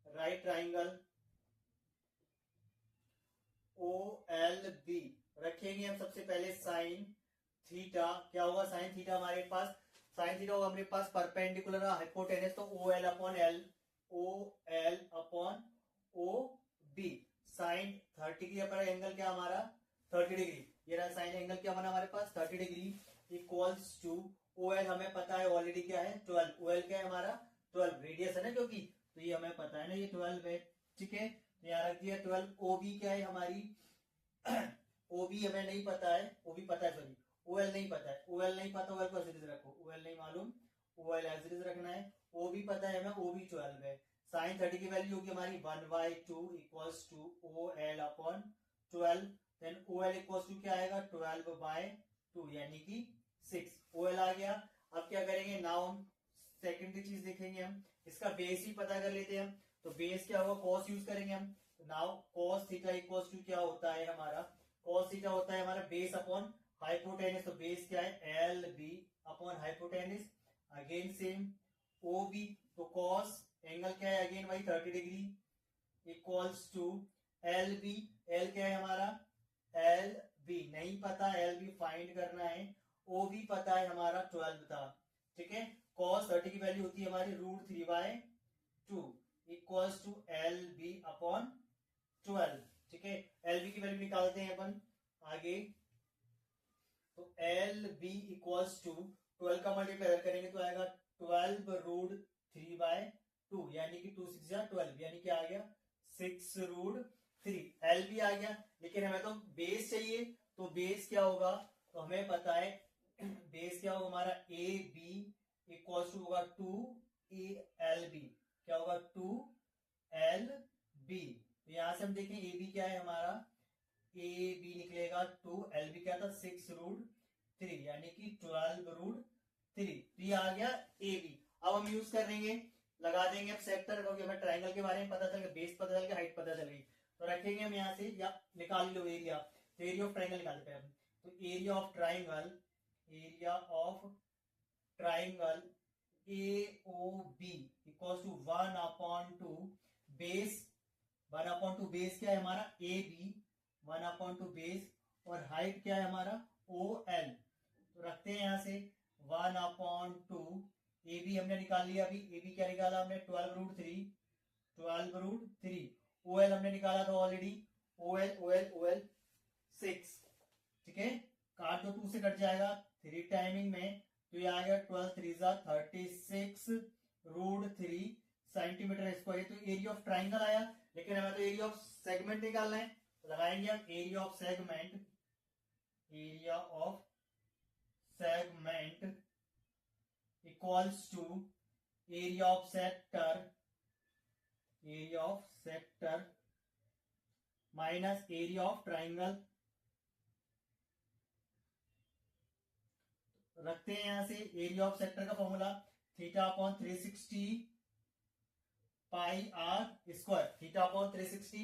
राइट ट्राइंगल OLB रखेंगे हम सबसे पहले साइन थीटा। क्या होगा साइन थीटा हमारे पास, साइन थीटा होगा हमारे पास परपेंडिकुलर हाइपोटेनस, तो OL upon L, OL upon OB। Sine 30 की पर एंगल क्या हमारा 30 डिग्री, ये रहा साइन एंगल क्या बना हमारे पास 30 डिग्री इक्वल्स टू OL हमें पता है ऑलरेडी क्या है 12, OL क्या है हमारा 12 रेडियस है ना क्योंकि, तो ये हमें पता है ना ये 12 है। ठीक है, यहाँ रख दिया 12। OB क्या है हमारी OB हमें नहीं पता है, OB पता है सॉरी, OL नहीं पता है, OL नहीं पता, OL को एज इट इज रखो, OL नहीं मालूम, OL एज इट इज रखना है। OB पता है हमें, OB 12 है। साइन 30 की वैल्यू होगी हमारी 1/2 equals to OL upon 12। Then OL equals to क्या आएगा 12/2 यानी कि 6। OL आ गया। अब क्या करेंगे, नाउ हम सेकेंडरी चीज देखेंगे, हम इसका बेस ही पता कर लेते हैं हम। तो बेस क्या होगा, कॉस यूज करेंगे हम। Now cos theta equals to क्या होता है हमारा, कॉस थीटा होता है हमारा बेस अपॉन हाइपोटेनस। तो बेस क्या है L B upon hypotenuse. Again same O B, तो कॉस एंगल क्या है अगेन भाई 30 degree equals to L B. L क्या है हमारा एल बी नहीं पता, एल बी फाइंड करना है। ओ बी पता है हमारा 12 था, ठीक है। कॉस 30 की वैल्यू होती है हमारी √3/2 equals to L B upon 12, ठीक है। एल बी की वैल्यू निकालते हैं अपन आगे। तो एल बी इक्वल्स टू 12 का मल्टीप्लाई करेंगे तो आएगा 12√3/2 यानी कि 2 6 12 यानी कि आ गया 6√3। एल बी आ गया, लेकिन हमें तो बेस चाहिए। तो बेस क्या होगा, तो हमें पता है बेस क्या होगा हमारा ए बी इक्वल्स टू होगा 2 क्या होगा 2 तो यहां से हम देखें ए बी क्या है हमारा, ए बी निकलेगा 2, एल बी क्या था 6√3 यानी कि 12√3। तो ये आ गया ए बी। अब हम यूज करेंगे, लगा देंगे अब सेक्टर, क्योंकि हमें ट्राइंगल के बारे में पता चल गया, बेस पता चल गया, हाइट पता चल गई। तो रखेंगे हम यहाँ से, या निकाल लो एरिया। तो एरिया ऑफ ट्राइंगल निकालते हैं हम। तो area of triangle AOB equals to 1/2 base, 1/2 base क्या है हमारा AB, 1/2 बेस, और हाइट क्या है हमारा OL। तो रखते हैं यहां से 1/2 AB हमने निकाल लिया। अभी AB क्या निकाला हमने 12√3। OL हमने निकाला था ऑलरेडी, OL 6, ठीक है। काट दो, 2 से कट जाएगा 3 टाइमिंग में, तो ये आ गया 12 3 36√3 सेंटीमीटर स्क्वायर। तो एरिया ऑफ ट्राइंगल आया, लेकिन हमें तो एरिया ऑफ सेगमेंट निकालना है। तो लगाएंगे हम area of segment equals to area of sector minus area of triangle. रखते हैं यहां से एरिया ऑफ सेक्टर का formula θ/360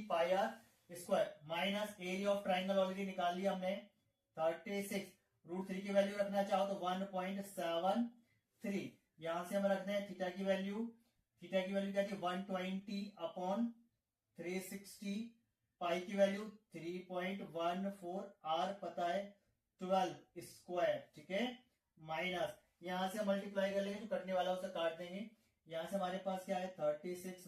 πr² minus area of triangle already निकाल लिया हमने 36। √3 की वैल्यू रखना चाहो तो 1.73। यहां से हम रखते हैं थीटा की वैल्यू क्या थी 120/360, पाई की वैल्यू 3.14, आर पता है 12 स्क्वायर, ठीक है। माइनस यहां से मल्टीप्लाई कर लेंगे, जो कटने वाला उसे काट देंगे। यहां से हमारे पास क्या है 36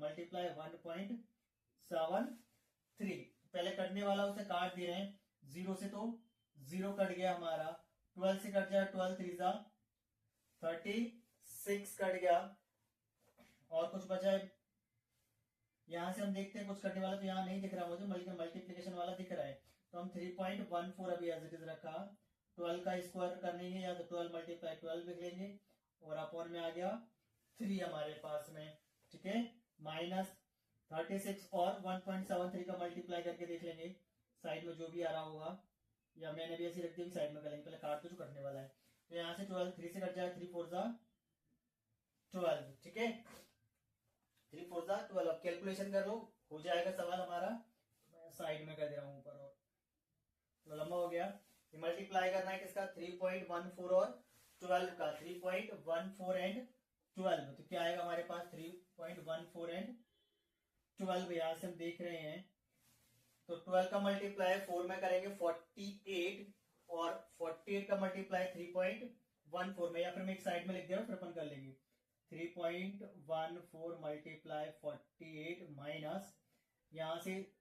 मल्टीप्लाई 1.73। पहले कटने वाला उसे काट दे रहे हैं, 0 से तो 0 कट गया हमारा, 12 से कट जाए 12 3 36 कट गया, और कुछ बचा है। यहां से हम देखते हैं कुछ कटने वाला, तो यहाँ नहीं दिख रहा मुझे, बल्कि मल्टीप्लीकेशन वाला दिख रहा है। तो हम 3.14 अभी एज इट इज रखा, 12 का स्क्वायर करने के, या तो 12 × 12 लिख लेंगे, और अपॉन में आ गया 3 हमारे पास में, ठीक है। माइनस 36 और 1.73 का मल्टीप्लाई करके देख लेंगे साइड में जो भी आ रहा होगा, या मैंने भी ऐसी रख दी, साइड में करेंगे, पहले काट तो जो करने वाला है। तो यहाँ से 12 3 से कट जाए, 3 4 12, ठीक है। 3 4 12। अब कैलकुलेशन कर लो, हो जाएगा सवाल हमारा। मैं साइड में कर दे रहा हूँ ऊपर, और तो लंबा हो गया। मल्टीप्लाई करना है किसका 3.14 और 12 का, 3.14 एंड 12। तो क्या आएगा हमारे पास 3.14 एंड 12। यहां से हम देख रहे हैं, तो 12 का मल्टीप्लाई 4 में करेंगे 48, और 48 का मल्टीप्लाई 3.14 में, या फिर मैं एक साइड में लिख दिया फिर अपन कर लेंगे। 3.14 मल्टीप्लाई 48 माइनस यहां से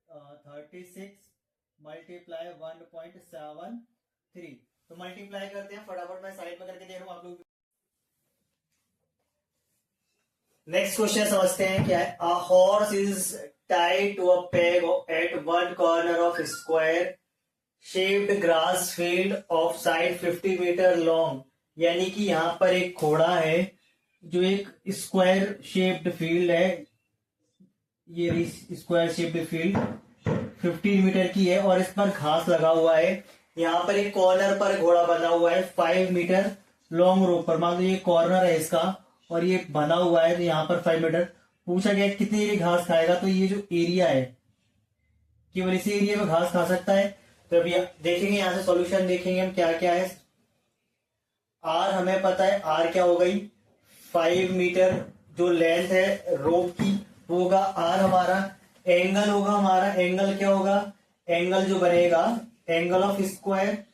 36 मल्टीप्लाई 1.73। तो मल्टीप्लाई करते हैं फटाफट, मैं साइड में करके दे रहा हूं आप लोग। नेक्स्ट क्वेश्चन समझते हैं क्या है। A horse is tied to a peg at one corner of square shaped grass field of side 50 metre long, यानी कि यहाँ पर एक घोड़ा है जो एक स्क्वायर शेप्ड फील्ड है, ये स्क्वायर शेप्ड फील्ड 15 मीटर की है और इस पर घास लगा हुआ है। यहाँ पर एक कॉर्नर पर घोड़ा बना हुआ है 5 मीटर लॉन्ग रोप पर। मान लो ये कॉर्नर है इसका और ये बना हुआ है, तो यहाँ पर 5 मीटर। पूछा गया कितनी एरिया घास खाएगा, तो ये जो एरिया है केवल इसी एरिया में घास खा सकता है। तो अभी देखेंगे, यहाँ से सॉल्यूशन देखेंगे हम क्या क्या है। आर हमें पता है, आर क्या हो गई 5 मीटर जो लेंथ है रोप की वो होगा आर हमारा। एंगल होगा हमारा, एंगल क्या होगा, एंगल जो बनेगा angle of square,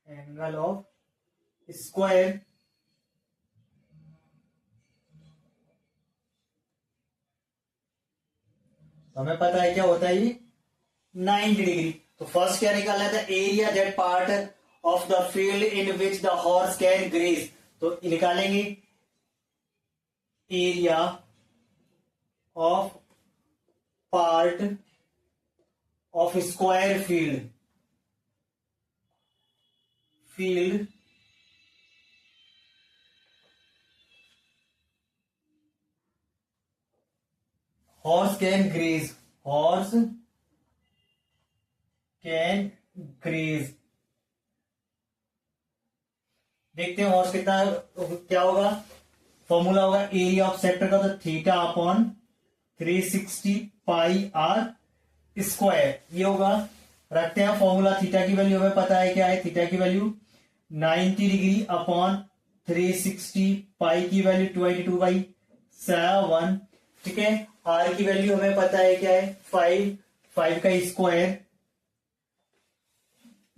angle of square हमें पता है क्या होता है ये 90 डिग्री। तो फर्स्ट क्या निकालना था, area that part of the field in which the horse can graze. तो निकालेंगे area of part of square field, field horse can graze, horse can graze. देखते हैं हॉर्स कितना क्या होगा, फॉर्मूला होगा एरिया ऑफ सेक्टर का, तो theta upon 360 pi are square ये होगा। रखते हैं फॉर्मूला, थीटा की वैल्यू हमें पता है क्या है, थीटा की वैल्यू 90 डिग्री अपॉन 360 पाई की वैल्यू 22/7। ठीक है, आर की वैल्यू हमें पता है क्या है 5 का स्क्वायर,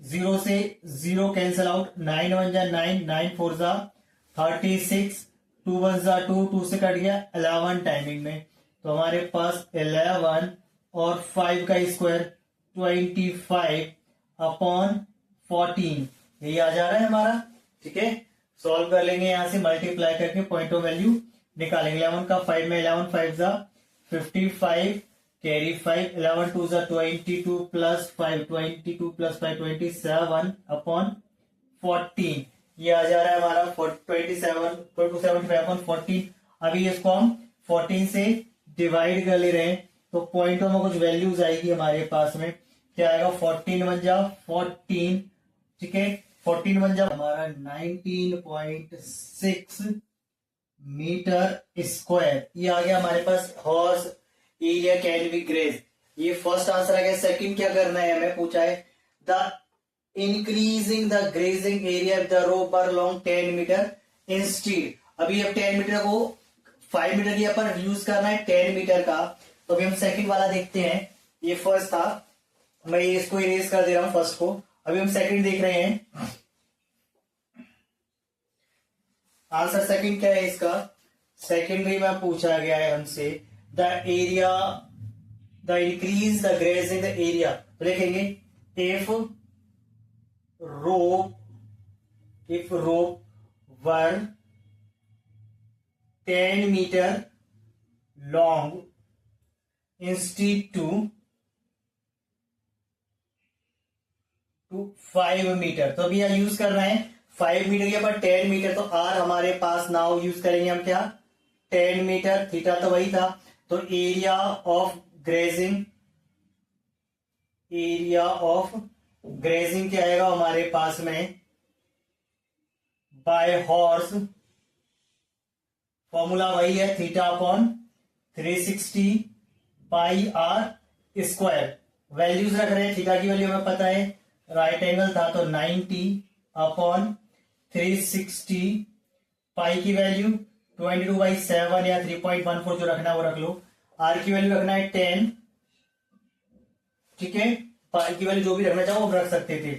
0 से 0 कैंसल आउट, 9 1 जा 9, 9 4 जा 36, 2 1 जा 2, 2 से कट गया 11 टाइमिंग में। तो हमारे पास 11 और 5 का स्क्वायर 25 अपॉन 14 यही आ जा रहा है हमारा। ठीक है, सॉल्व कर लेंगे, यहां से मल्टीप्लाई करके पॉइंट ऑफ वैल्यू निकालेंगे। 11 का 5 में 11 5 जा 55 कैरी 5, 11 2 जा 22 प्लस 5, 22 प्लस 5 27 अपॉन 14 ये आ जा रहा है हमारा 275 अपॉन 14। अभी इसको हम 14 से डिवाइड कर ले रहे हैं, तो पॉइंटों में कुछ वैल्यूज आएगी हमारे पास में, क्या आएगा 14 बन जा 14। ठीक है, 14 बन जा हमारा 19.6 मीटर स्क्वायर ये आ गया हमारे पास horse area can be graze. ये फर्स्ट आंसर आ गया। सेकंड क्या करना है हमें पूछा है, the increasing the grazing area of the rope पर लॉन्ग 10 मीटर इंस्टीड। अभी अब 10 मीटर को 5 मीटर की अपन यूज करना है 10 मीटर का, तो अभी हम सेकंड वाला देखते हैं। ये फर्स्ट था, मैं इसको इरेज कर दे रहा हूं फर्स्ट को, अभी हम सेकंड देख रहे हैं। आंसर सेकंड क्या है इसका, सेकेंडरी में पूछा गया है हमसे the area, the increase the grazing the area. तो लिखेंगे if rope were 10 metre long instead to 5 metre. तो अभी यहां यूज कर रहे हैं 5 मीटर के ऊपर 10 मीटर, तो आर हमारे पास नाउ यूज करेंगे हम क्या 10 मीटर, थीटा तो वही था। तो area of grazing, area of grazing क्या आएगा हमारे पास में बाय हॉर्स, फॉर्मूला वही है theta upon 360 pi are square. Values रख रहे हैं, थीटा की वैल्यू हमें पता है, राइट एंगल था तो 90 अपॉन 360, पाई की वैल्यू 22/7 या 3.14 जो रखना है वो रख लो। आर की वैल्यू रखना है 10। ठीक है, पाई की वैल्यू जो भी रखना चाहो वो रख सकते थे,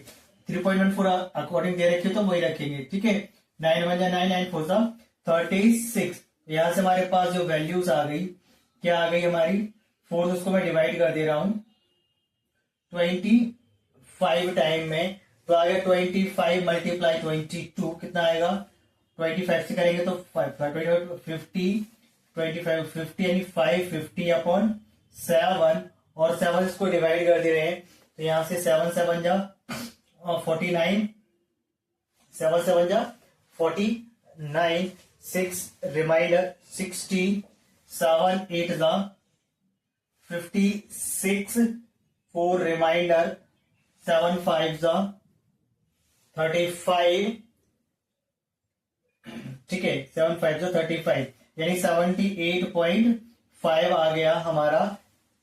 3.14 अकॉर्डिंग दे रखे तो वही रखेंगे। ठीक है, 9 1 9 9 4 36। यहां से हमारे पास जो वैल्यूज आ गई क्या आ गई हमारी, फोर्थ उसको मैं डिवाइड कर दे रहा हूं 25 टाइम में, तो आ गया 25 मल्टीप्लाई 22 कितना आएगा, 25 से करेंगे तो 50 25 यानी 550 अपॉन 7 और 7 इसको डिवाइड कर दे रहे हैं तो यहाँ से 7 7 जा 49, 7 7 जा 49, 6 रिमाइंडर 60, 7 8 जा 56, 4 रिमाइंडर 7 5 जा 35, ठीक है, 7 5 जा 35, यानी 78.5 आ गया हमारा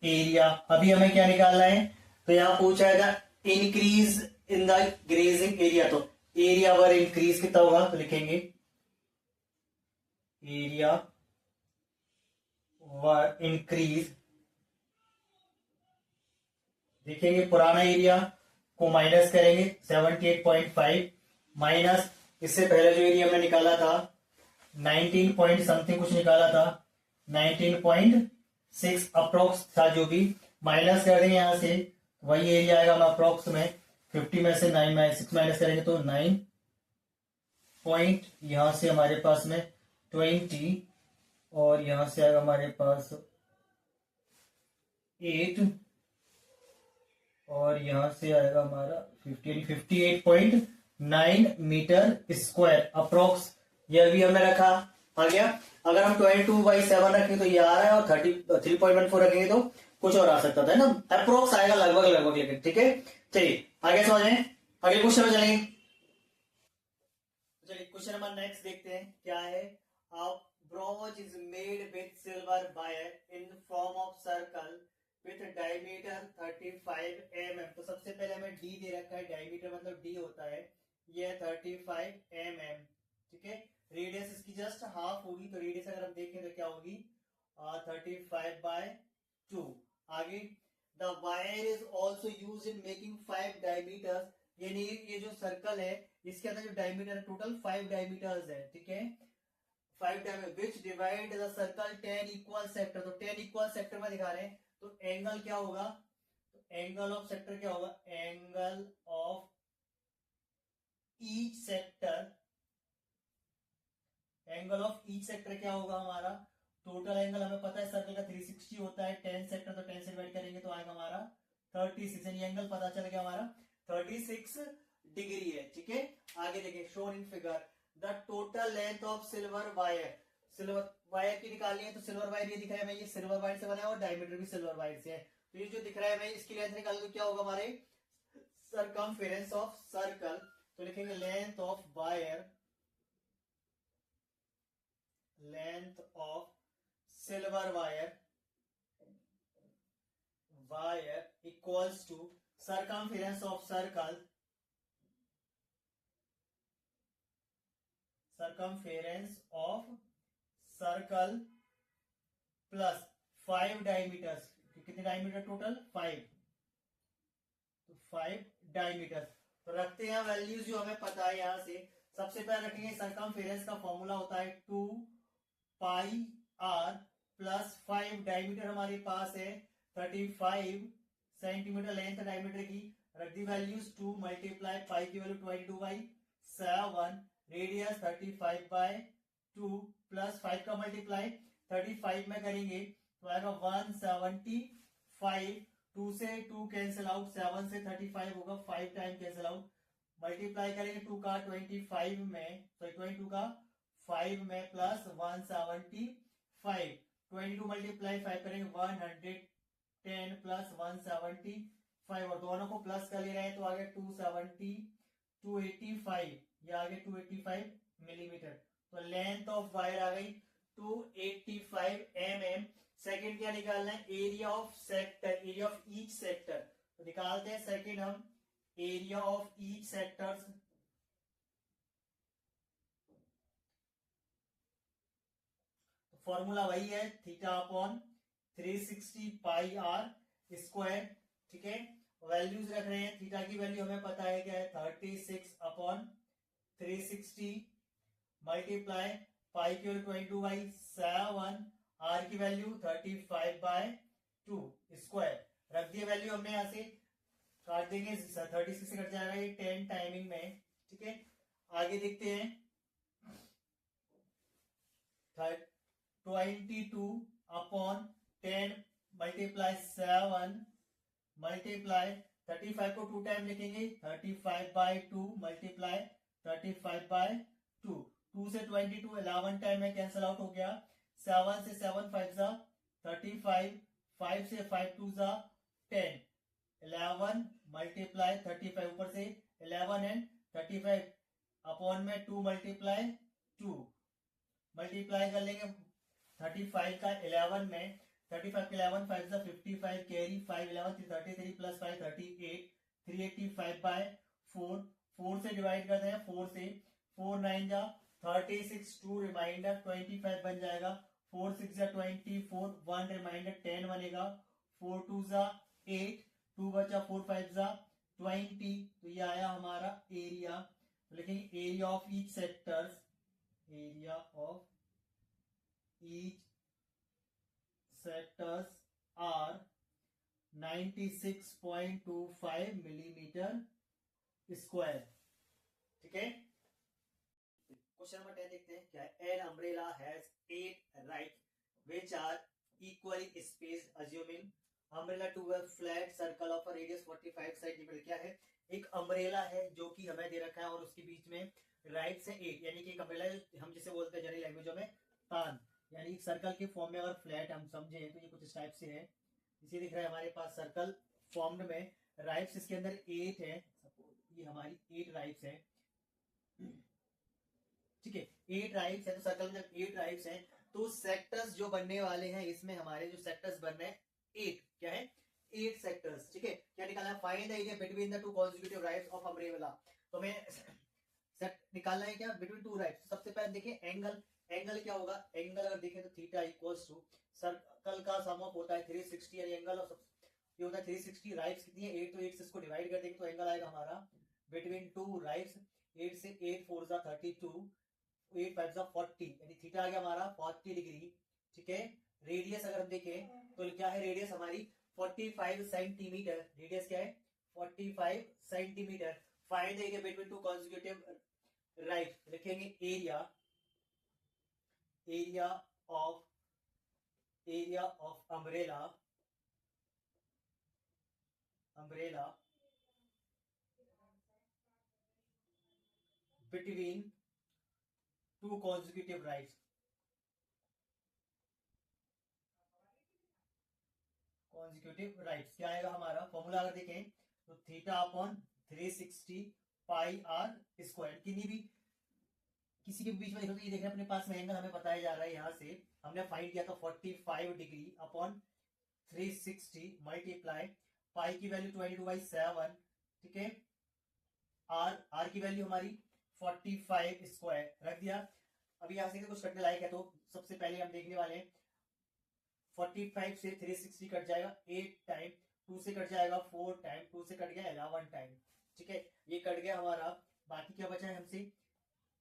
एरिया। अभी हमें क्या निकालना है, तो यहां पूछा है increase in the grazing area, तो एरिया वर इंक्रीज कितना होगा, तो लिखेंगे एरिया वर इंक्रीज, देखेंगे पुराना एरिया को माइनस करेंगे 78.5 माइनस इससे पहले जो एरिया हमने निकाला था 19 पॉइंट समथिंग कुछ निकाला था 19.6 अप्रोक्स था, जो भी माइनस कर देंगे यहां से वही एरिया आएगा हम अप्रोक्स में 50 में से 9 में 6 माइनस करेंगे तो 9 पॉइंट, यहां से हमारे पास में 20 और यहां से आएगा हमारे पास 8 और यहां से आएगा हमारा 58.9 मीटर स्क्वायर अप्रोक्स, यह भी हमने रखा आ गया। अगर हम 22/7 रखें तो ये आ रहा है और 3.14 रखेंगे तो कुछ और आ सकता था ना, अप्रोक्स आएगा लगभग लगभग, लेकिन ठीक है। चलिए आगे समझें, अगले क्वेश्चन में चलेंगे। चलिए क्वेश्चन नंबर नेक्स्ट देखते हैं क्या है। Broach is made with silver wire in form of circle with diameter 35 mm। तो सबसे पहले हमें डी दे रखा है, डायमीटर मतलब डी होता है, ये 35 mm, ठीक है। रेडियस इसकी जस्ट हाफ होगी, तो रेडियस अगर हम देखें तो क्या होगी 35/2। आगे the wire is also use in making 5 diameters, यानी ये जो सर्कल है इसके अंदर जो डायमीटर है टोटल 5 डायमीटर्स है, ठीक है। 5 diameter which divide the circle 10 equal sector, तो 10 इक्वल सेक्टर में दिखा रहे हैं, तो एंगल क्या होगा, तो एंगल ऑफ सेक्टर क्या होगा, angle of each sector, angle of each sector क्या होगा हमारा, टोटल एंगल हमें पता है सर्कल का 360 होता है, 10 सेक्टर तो 10 से डिवाइड करेंगे तो आएगा हमारा 36, यानी एंगल पता चल गया हमारा 36 डिग्री है, ठीक है। आगे देखिए shown in figure the total length of silver wire, silver wire की निकालनी है, तो सिल्वर वायर ये दिख रहा है हमें, ये सिल्वर वायर से बना है और डायमीटर भी सिल्वर वायर से है, तो ये जो दिख रहा है हमें इसकी लेंथ निकाल दो, क्या होगा हमारे सरकमफेरेंस ऑफ सर्कल, तो लिखेंगे length of wire, length of silver wire equals to circumference of circle, circumference of circle plus 5 diameters, कितने डायमीटर टोटल 5, तो 5 डायमीटर। तो रखते हैं वैल्यूज जो हमें पता है यहां से, सबसे पहले रखेंगे सरकमफेरेंस का फॉर्मूला होता है 2 पाई आर प्लस 5 डायमीटर हमारे पास है 35 सेंटीमीटर लेंथ डायमीटर की, रख दी वैल्यूज 2 मल्टीप्लाई पाई की वैल्यू 22/7, रेडियस 35/2 प्लस 5 का मल्टीप्लाई 35 में करेंगे तो आएगा 175, 2 से 2 कैंसिल आउट, 7 से 35 होगा, 5 टाइम कैंसिल आउट, मल्टीप्लाई करेंगे 2 का 25 में, सॉरी 22 का 5 में प्लस 175, 22 मल्टीप्लाई 5 करेंगे 110 प्लस 175 और दोनों को प्लस कर ले रहे हैं तो आगे 270, 285, ये आगे 285 मिलीमीटर, तो लेंथ ऑफ वायर आ गई 285 mm। सेकंड क्या निकालना है, area of sector, area of each sector, तो निकालते हैं सेकंड हम area of each sectors, formula वही है theta upon 360 pi are square, ठीक है। वैल्यूज रख रहे हैं, थीटा की वैल्यू हमें पता है क्या है 36 अपॉन 360 मल्टीप्लाई पाई की वैल्यू 22/7, आर की वैल्यू 35/2 स्क्वायर, रख दिए वैल्यू हमने यहां से, काट देंगे 36 से कट जाएगा ये 10 टाइमिंग में, ठीक है। आगे देखते हैं 22 अपॉन 10 मल्टीप्लाई 7 मल्टीप्लाई 35 को 2 टाइम लिखेंगे, 35/2 मल्टीप्लाई 35/2, 2 से 22 11 टाइम है, कैंसल आउट हो गया। 7 से 7 5 जा 35, 5 से 5 2 जा 10, 11 मल्टीप्लाई 35 ऊपर से 11 एंड 35 अपॉन में 2 मल्टीप्लाई 2 मल्टीप्लाई कर लेंगे 35 का 11 में, 35 के 11 5 जा 55 कैरी 5 11 33 प्लस 5 38 385/4, 4 से डिवाइड करते हैं 4 से, 4 9 जा 36 2 रिमाइंडर 25 बन जाएगा, 4 6 जा 24 1 रिमाइंडर 10 बनेगा, 4 2 जा 8 2 बचा 4 5 जा 20। तो ये आया हमारा एरिया। तो लिखेंगे area of each sectors, area of each sectors are 96.25 millimetre square. ठीक है, क्वेश्चन नंबर 10 देखते हैं क्या है। An umbrella has 8 right which are equally spaced assuming umbrella to a flat circle of a radius 45 cm। क्या है, एक umbrella है जो कि हमें दे रखा है और उसके बीच में राइट से 8, यानी कि एक अम्ब्रेला हम जिसे बोलते हैं जनरल लैंग्वेजों में तान, यानी सर्कल के फॉर्म में अगर फ्लैट हम समझे तो ये कुछ इस टाइप से है। इसे दिख रहा है हमारे पास सर्कल फॉर्म्ड में, राइट्स इसके अंदर 8 है, ये हमारी 8 राइट्स है। ठीक है, 8 राइट्स है, तो सर्कल में जब 8 राइट्स है तो सेक्टर्स जो बनने वाले हैं इसमें हमारे जो सेक्टर्स बन रहे हैं 8, क्या है 8 सेक्टर्स। ठीक है, क्या निकालना है, find the area between the two consecutive rights of umbrella. तो हमें सेट निकालना है क्या, बिटवीन टू राइट्स। सबसे पहले देखिए एंगल, एंगल क्या होगा, एंगल अगर देखें तो थीटा इक्वल्स टू सर्कल का सम ऑफ होता है 360, यानी एंगल ऑफ ये होता है 360। राइट्स कितनी है 8, तो 8 से इसको डिवाइड कर देंगे तो एंगल आएगा हमारा बिटवीन टू राइट्स 8 से 8 4 जा 32 8 5 जा 40, यानी थीटा आ गया हमारा 40 डिग्री। ठीक है, रेडियस अगर हम देखें तो क्या है, रेडियस हमारी 45 सेंटीमीटर, रेडियस क्या है 45 centimetre. Find the area between two consecutive right, लिखेंगे area, area of umbrella, umbrella between two consecutive rights, consecutive rights क्या आएगा हमारा फॉर्मूला अगर देखें तो theta upon 360 pi are square. किसी के बीच में देखो तो ये देख रहे हैं अपने पास में एंगल हमें बताया जा रहा है, यहां से हमने फाइंड किया था 45 डिग्री अपॉन 360 मल्टीप्लाई पाई की वैल्यू 22/7। ठीक है, आर की वैल्यू हमारी 45 स्क्वायर रख दिया। अभी यहां से कुछ कटने लायक है तो सबसे पहले हम देखने वाले हैं 45 से 360 कट जाएगा 8 टाइम, 2 से कट जाएगा 4 टाइम, 2 से कट गया 11 टाइम। ठीक है, ये कट गया हमारा, बाकी क्या बचा है हमसे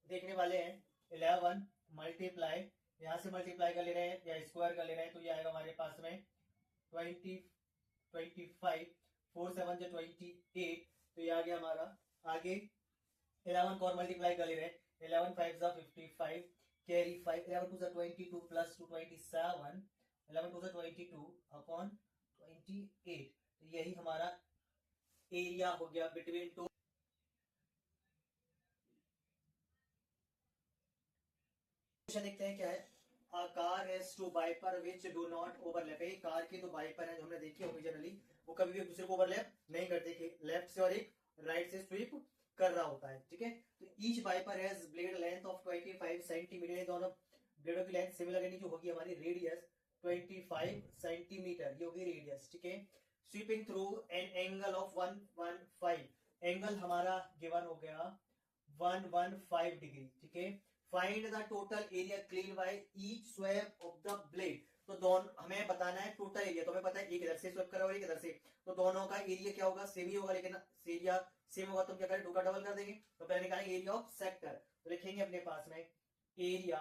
देखने वाले हैं 11 मल्टीप्लाई, यहां से मल्टीप्लाई कर ले रहे हैं या स्क्वायर कर ले रहे हैं तो ये आएगा हमारे पास में 25 4 7 जो 28, तो ये आ गया हमारा। आगे 11 को और मल्टीप्लाई कर ले रहे हैं, 11 5 जा 55 कैरी 5 11 2 जा 22 प्लस 2 27 11 2 जा 22 अपॉन 28। तो यही हमारा एरिया हो गया बिटवीन टू। देखते हैं क्या है, a car has two wiper which do not overlap। एक कार के दो वाइपर हैं जो हमने देखे होंगे जनरली, वो कभी भी एक दूसरे को ओवरलैप नहीं करते, लेफ्ट से और एक राइट से स्वीप कर रहा होता है। ठीक है, तो each wiper has blade length of 25 centimetre, दोनों ब्लेडों की लेंथ सिमिलर, यानी जो होगी हमारी रेडियस 25 सेंटीमीटर, ये होगी रेडियस। ठीक है, sweeping through an angle of 115, angle हमारा गिवन हो गया 115 डिग्री। ठीक है, find the total area clean by each swap of the blade. तो दोनों हमें बताना है टोटल एरिया, तो हमें पता है एक इधर से स्वैप करा और एक इधर से, तो दोनों का एरिया क्या होगा सेम ही होगा, लेकिन एरिया सेम होगा तो हम क्या करें 2 का डबल कर देंगे। तो पहले निकालेंगे एरिया ऑफ सेक्टर, तो लिखेंगे अपने पास में area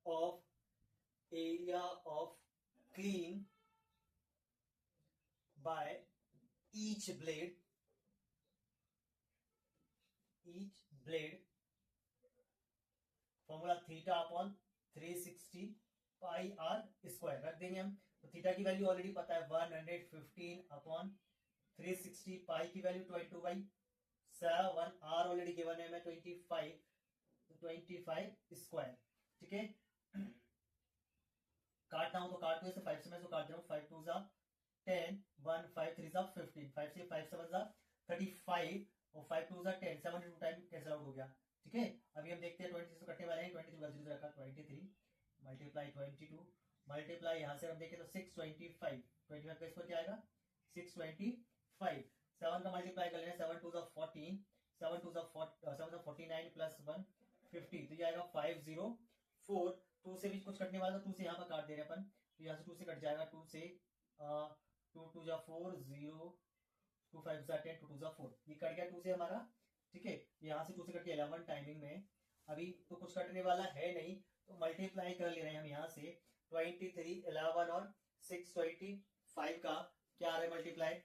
of clean by each blade formula theta upon 360 pi are square रख देंगे हम। तो थीटा की वैल्यू ऑलरेडी पता है 115 अपॉन 360 पाई की वैल्यू 22/7, आर ऑलरेडी गिवन है, मैं 25, तो 25 स्क्वायर, ठीक है। काटना हो तो काट दो, इसे 5 से मैं इसको काट दे रहा हूँ, 5 2 जा 10, 1 5 3 जा 15, 5 से 5 7 जा 35 और 5 2 जा 10, 7 2 टाइम कैंसिल आउट हो गया, ठीक है। अभी हम देखते हैं 23 से कटने वाले हैं, 23 का 0 रखा, 23 मल्टीप्लाई 22 मल्टीप्लाई यहाँ से हम देखें तो 625, 25 का स्क्वायर क्या आएगा 625, 7 का मल्टीप्लाई कर लेना, 7 2 जा 14, 7 2 जा 49 प्लस 1 50, तो ये आएगा 504। 2 से भी कुछ कटने वाला, तो 2 से यहाँ पर काट दे रहे अपन, तो यहाँ से 2 से कट जाएगा, 2 से 2 2 जा 4 0, 2 5 जा 10, 2 2 जा 4, ये कट गया 2 से हमारा, ठीक है। यहाँ से 2 से कट के 11 टाइमिंग में, अभी तो कुछ कटने वाला है नहीं, तो मल्टीप्लाई कर ले रहे हैं हम यहाँ से 23, 11 और 625 का क्या आ रहा है मल्टीप्लाई,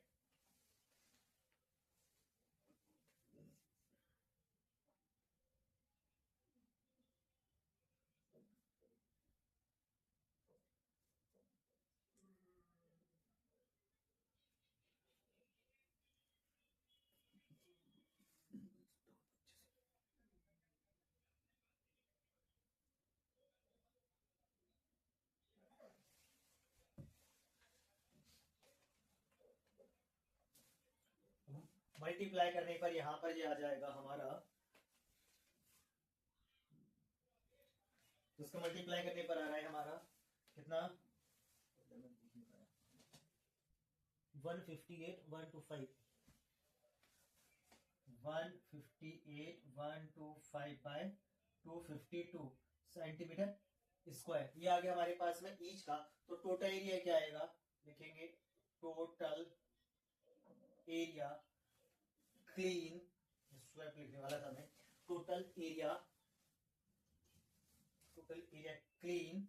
मल्टीप्लाई करने पर यहाँ पर ये आ जाएगा हमारा, तो इसका मल्टीप्लाई करने पर आ रहा है हमारा कितना 158 125 158 बाय 252 सेंटीमीटर स्क्वायर, ये आ गया हमारे पास में ईच का। तो टोटल एरिया क्या आएगा, लिखेंगे टोटल एरिया क्लीन, स्वैप लिखने वाला था मैं, total area clean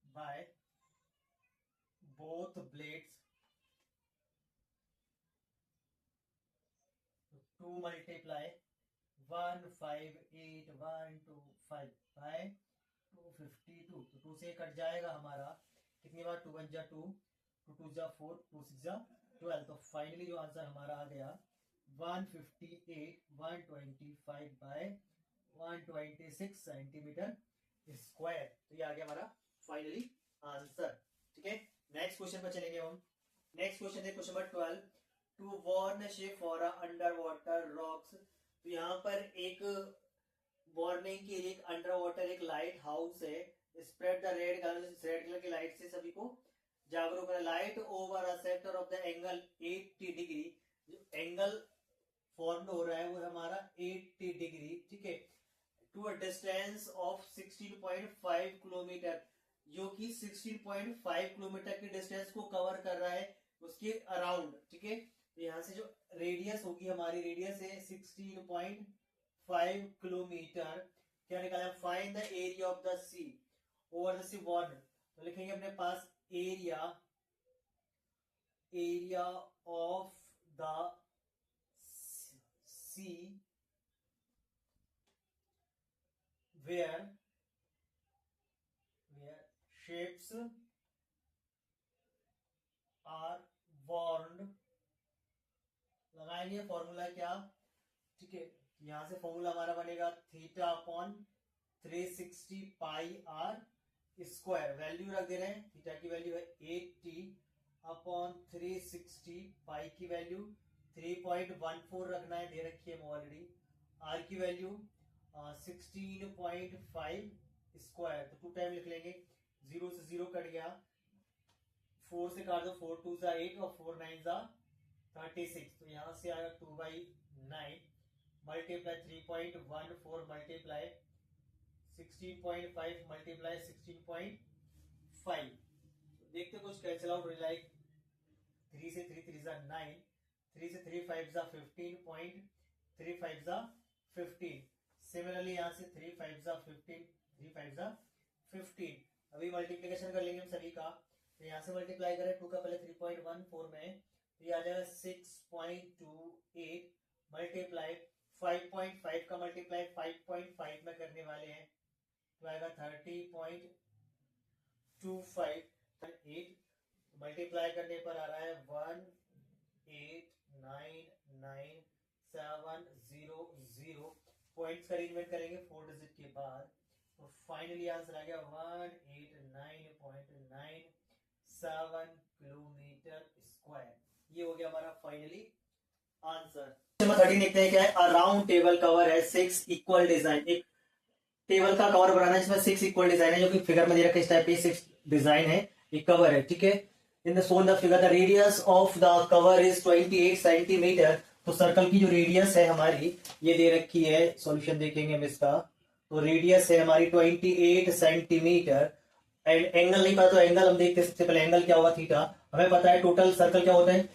by both blades, 2 multiply 158,125 by 252, तो 2 से कट जाएगा हमारा, कितनी बार 2 1 जा 2, 2 2 जा 4, 2 6 जा 12, तो फाइनली जो आंसर हमारा आ गया 158,125 बाय 126 सेंटीमीटर स्क्वायर, तो ये आ गया हमारा फाइनली आंसर, ठीक है। नेक्स्ट क्वेश्चन पर चलेंगे हम। नेक्स्ट क्वेश्चन है question number 12, to warn ship for underwater rocks, तो यहाँ पर एक वार्निंग के लिए एक अंडर वाटर एक लाइट हाउस है, स्प्रेड द रेड कलर की लाइट से सभी को जागरूक करें, light over a sector of the angle 80 degree, जो एंगल फॉर्म हो रहा है वो हमारा 80 डिग्री, ठीक है, to a distance of 16.5 kilometre, जो कि 16.5 किलोमीटर के डिस्टेंस को कवर कर रहा है उसके अराउंड, ठीक है। तो यहां से जो रेडियस होगी हमारी, रेडियस है 16.5 किलोमीटर, क्या निकाला, find the area of the sea over the sea warned, तो लिखेंगे अपने पास area of the sea where ships are warned, लगाएंगे फॉर्मूला क्या, ठीक है, यहां से फॉर्मूला हमारा बनेगा theta upon 360 pi are square, value रख दे रहे हैं, थीटा की वैल्यू है 80 अपॉन 360, पाई की वैल्यू 3.14 रखना है, दे रखी है ऑलरेडी, आर की वैल्यू 16.5 स्क्वायर, तो 2 टाइम लिख लेंगे, 0 से 0 कट गया, 4 से काट दो, 4 2 जा 8 और 4 9 जा 36, तो यहां से आएगा 2/9 मल्टीप्लाई 3.14 मल्टीप्लाई 16.5 मल्टीप्लाई 16.5, देखते कुछ कैंसिल आउट हो, लाइक 3 से 3 3 जा 9, 3 से 3 5 जा 15.35 जा 15, सिमिलरली यहां से 3 5 जा 15, 3 5 जा 15, अभी मल्टीप्लीकेशन कर लेंगे हम सभी का, तो यहां से मल्टीप्लाई करें 2 का पहले 3.14 में, तो ये आ जाएगा 6.28 मल्टीप्लाई 5.5 का मल्टीप्लाई 5.5 में करने वाले हैं, तो आएगा 30.25, 8 मल्टीप्लाई करने पर आ रहा है 1899700 पॉइंट्स का अरेंजमेंट करेंगे 4 डिजिट के बाद, तो फाइनली आंसर आ गया 189.97 किलोमीटर स्क्वायर। ये हो गया हमारा फाइनली आंसर। नंबर 13 देखते हैं क्या है। राउंड टेबल कवर है 6 इक्वल डिजाइन। एक टेबल का कवर बनाना है जिसमें 6 इक्वल डिजाइन है, जो कि फिगर में दे रखा है। इस टाइप के 6 डिजाइन है, एक कवर है, ठीक है। In the zone the figure the radius of the cover is 28 centimetre. तो सर्कल की जो रेडियस है हमारी, ये दे रखी है, सॉल्यूशन देखेंगे हम इसका। तो रेडियस है हमारी 28 सेंटीमीटर। एंड एंगल नहीं पता तो एंगल हम देखते हैं। सबसे पहले एंगल क्या होगा, थीटा। हमें पता है टोटल सर्कल क्या होता है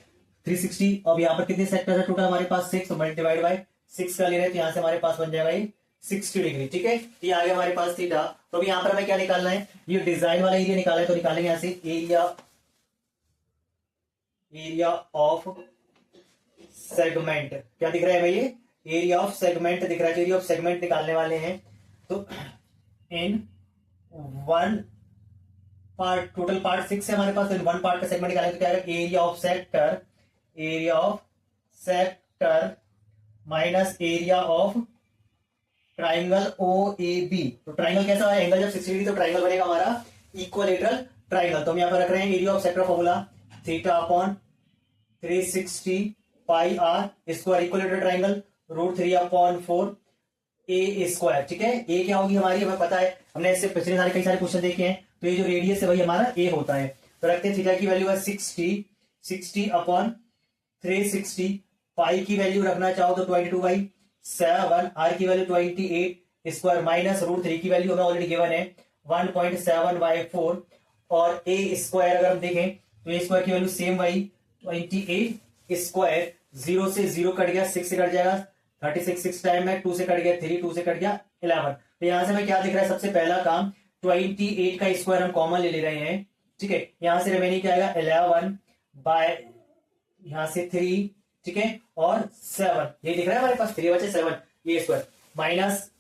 360। अब यहाँ पर कितने सेक्टर है टोटल हमारे पास 6, मल्टीप्लाइड बाय 6 का ले रहे हैं, तो यहाँ से हमारे पास बन जाएगा 60 डिग्री, ठीक है। ये आ गया हमारे पास थीटा। तो अभी यहाँ पर हमें क्या निकालना है, ये डिजाइन वाला एरिया निकालना है। तो निकालेंगे यहाँ से एरिया ऑफ सेगमेंट। क्या दिख रहा है हमें, ये एरिया ऑफ सेगमेंट दिख रहा है। एरिया ऑफ सेगमेंट निकालने वाले हैं। तो in one part, total part 6 है हमारे पास, तो इन वन पार्ट का सेगमेंट निकालेंगे तो क्या आएगा, area of sector minus area of triangle O A B. तो ट्राइंगल कैसा है, एंगल जब 60 डिग्री, तो ट्राइंगल बनेगा हमारा इक्वलेटरल ट्राइंगल। तो हम यहां पर रख रहे हैं area of sector formula theta upon 360 pi are square equilateral triangle √3/4 A square, ठीक है। ए क्या होगी हमारी, हमें पता है, हमने इससे पिछले सारे कई सारे क्वेश्चन देखे हैं। तो ये जो रेडियस है वही हमारा ए होता है। तो रखते हैं थीटा की वैल्यू है 60 अपॉन 360। पाई की वैल्यू रखना चाहो तो 22/7, आर की वैल्यू 28 स्क्वायर माइनस √3 की वैल्यू हमें ऑलरेडी गिवन है 1.7/4। और ए स्क्वायर अगर हम देखें तो ए स्क्वायर की वैल्यू सेम वही 28 स्क्वायर। 0 से 0 कट गया, 6 से कट जाएगा 36, 6 टाइम में 2 से कट गया 3, 2 से कट गया 11। तो यहां से हमें क्या दिख रहा है, सबसे पहला काम 28 का स्क्वायर हम कॉमन ले ले रहे हैं, ठीक है। यहां से रिमेनिंग क्या आएगा 11 बाय यहां से 3, ठीक है, और 7। ये दिख रहा है हमारे पास 3 बचे 7, ये स्क्वायर माइनस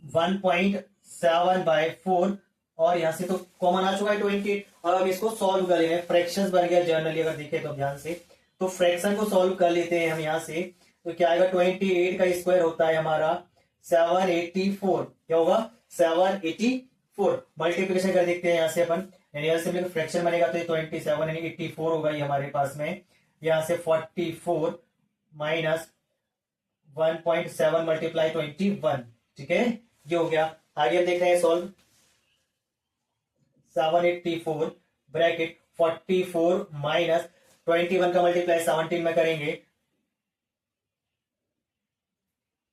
1.7/4। और यहां से तो कॉमन आ चुका है 28। और अब इसको सॉल्व कर लेंगे, फ्रैक्शंस बन गया जनरली अगर देखें तो ध्यान से। तो फ्रैक्शन को सॉल्व कर लेते हैं हम यहां से। तो क्या आएगा 28 का स्क्वायर होता है हमारा 784। क्या होगा 784। मल्टीप्लिकेशन कर देखते हैं यहां से अपन, यानी फ्रैक्शन बनेगा तो 27 यानी 84 होगा ये हमारे पास में। यहां से 44 माइनस 1.7 मल्टीप्लाई 21, ठीक है, ये हो गया। आगे हम देख रहे हैं सॉल्व 784 ब्रैकेट 44 माइनस 21 का मल्टीप्लाई 17 में करेंगे,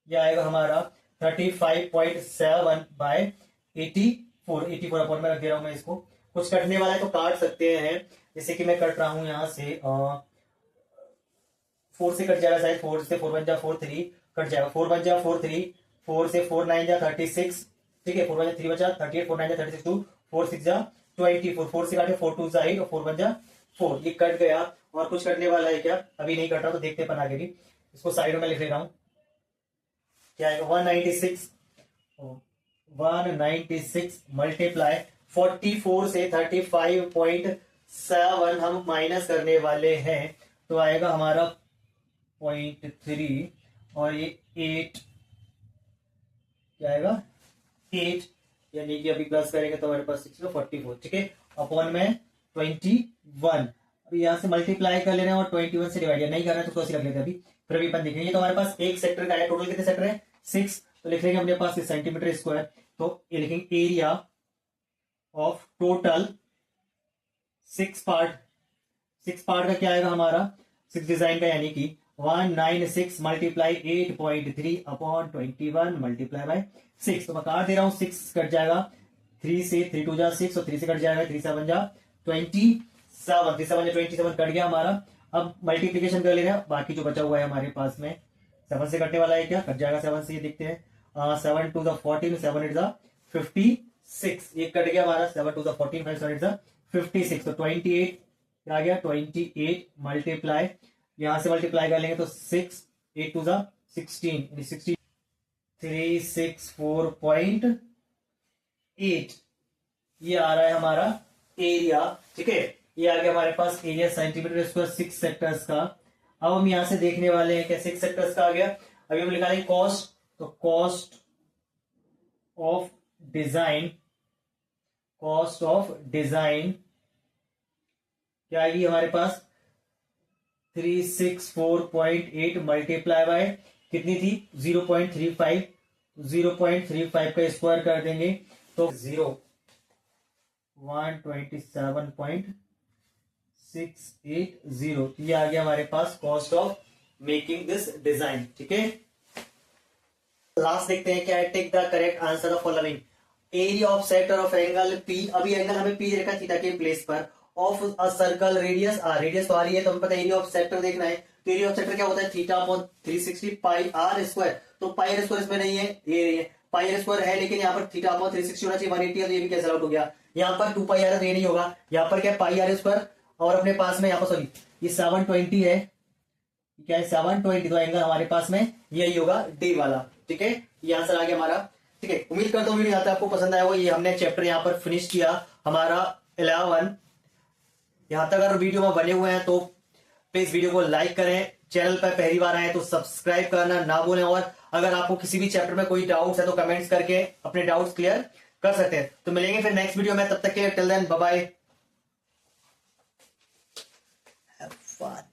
यह आएगा हमारा 35.7/84। 84 अपॉन में रख दे रहा हूं मैं इसको। कुछ कटने वाला है तो काट सकते हैं, जैसे कि मैं कट रहा हूं यहां से 4 से कट जाएगा शायद, 4 से 4 बन जा 4 3 कट जाएगा, 4 बन जा 4 3, 4 से 4 9 जा 36, ठीक है, 4 बन जा 3 बचा 38, 4 9 जा 36, 2 4 6 जा 24, 4 से काटे 4 2 जा 8 और 4 बन जा 4, ये कट गया। और कुछ कटने वाला है क्या, अभी नहीं कट रहा तो देखते अपन आगे भी। इसको साइड में लिख ले रहा हूं, क्या आएगा 196 मल्टीप्लाई 44 से 35.7 हम माइनस करने वाले हैं, तो आएगा हमारा 0.3 और ये 8, क्या आएगा 8, यानी कि अभी प्लस करेंगे तो हमारे पास 644, ठीक है, अपॉन में 21। अभी यहां से मल्टीप्लाई कर लेना है और 21 से डिवाइड नहीं करना है तो कैसे रख लेते हैं अभी, फिर अभी अपन देखेंगे। तो हमारे पास एक सेक्टर का है, टोटल कितने सेक्टर है 6, तो लिख लेंगे अपने पास सेंटीमीटर स्क्वायर। तो ये लिखेंगे एरिया ऑफ टोटल 6 पार्ट का क्या आएगा हमारा 6 डिजाइन का, यानी कि 196 मल्टीप्लाई 8.3 अपॉन 21 मल्टीप्लाई बाय 6। तो मैं काट दे रहा हूं, 6 कट जाएगा 3 से, 3 2 जा 6 और 3 से कट जाएगा 3 7 जा 27, 3 7 जा 27 कट गया हमारा। अब मल्टीप्लीकेशन कर ले रहे हैं, बाकी जो बचा हुआ है हमारे पास में 7 से कटने वाला है, क्या कट जाएगा 7 से, ये देखते हैं 7 2 14, 7 8 56, ये कट गया हमारा 7 2 14, 5 7 8 56। तो 28 क्या आ गया 28 मल्टीप्लाई, यहां से मल्टीप्लाई कर लेंगे तो 6 8 2 16, 16 364.8, ये आ रहा है हमारा एरिया, ठीक है। ये आ गया हमारे पास एरिया सेंटीमीटर स्क्वायर 6 सेक्टर्स का। अब हम यहां से देखने वाले हैं क्या 6 सेक्टर्स का आ गया। अभी हम निकालेंगे कॉस्ट, तो cost of design, cost of design क्या आएगी हमारे पास 364.8 मल्टीप्लाई बाय कितनी थी 0.35, 0.35 का स्क्वायर कर देंगे तो 127.680। ये आ गया हमारे पास cost of making this design. ठीक है, लास्ट देखते हैं क्या है। Take the correct answer of following. Area of sector of angle p, अभी एंगल हमें पी रखा थीटा के प्लेस पर, of a circle radius r, radius तो आ रही है तो हमें पता है एरिया ऑफ सेक्टर देखना है। तो एरिया ऑफ सेक्टर क्या होता है theta upon 360 pi are square. तो पाई आर स्क्वायर इसमें नहीं है, ये पाई आर स्क्वायर है लेकिन यहाँ पर थीटा अपॉन 360 होना चाहिए, 180 है तो ये भी कैंसिल आउट हो गया। यहाँ पर 2 पाई आर है तो ये नहीं होगा, यहाँ पर क्या पाई आर स्क्वायर और अपने पास में यहाँ पर सॉरी ये 720 है, क्या है 720, तो एंगल हमारे पास में यही होगा डी वाला। ठीक है, ये आंसर आ गया हमारा। ठीक है, उम्मीद करता हूँ वीडियो यहाँ तक आपको पसंद आया होगा। ये हमने चैप्टर यहाँ पर फिनिश किया हमारा 11। यहाँ तक अगर वीडियो में बने हुए हैं तो प्लीज वीडियो को लाइक करें, चैनल पर पहली बार आए तो सब्सक्राइब करना ना भूलें, और अगर आपको किसी भी चैप्टर में कोई डाउट्स है तो कमेंट्स करके अपने डाउट्स क्लियर कर सकते हैं। तो मिलेंगे फिर नेक्स्ट वीडियो में, तब तक के लिए टिल देन बाय बाय।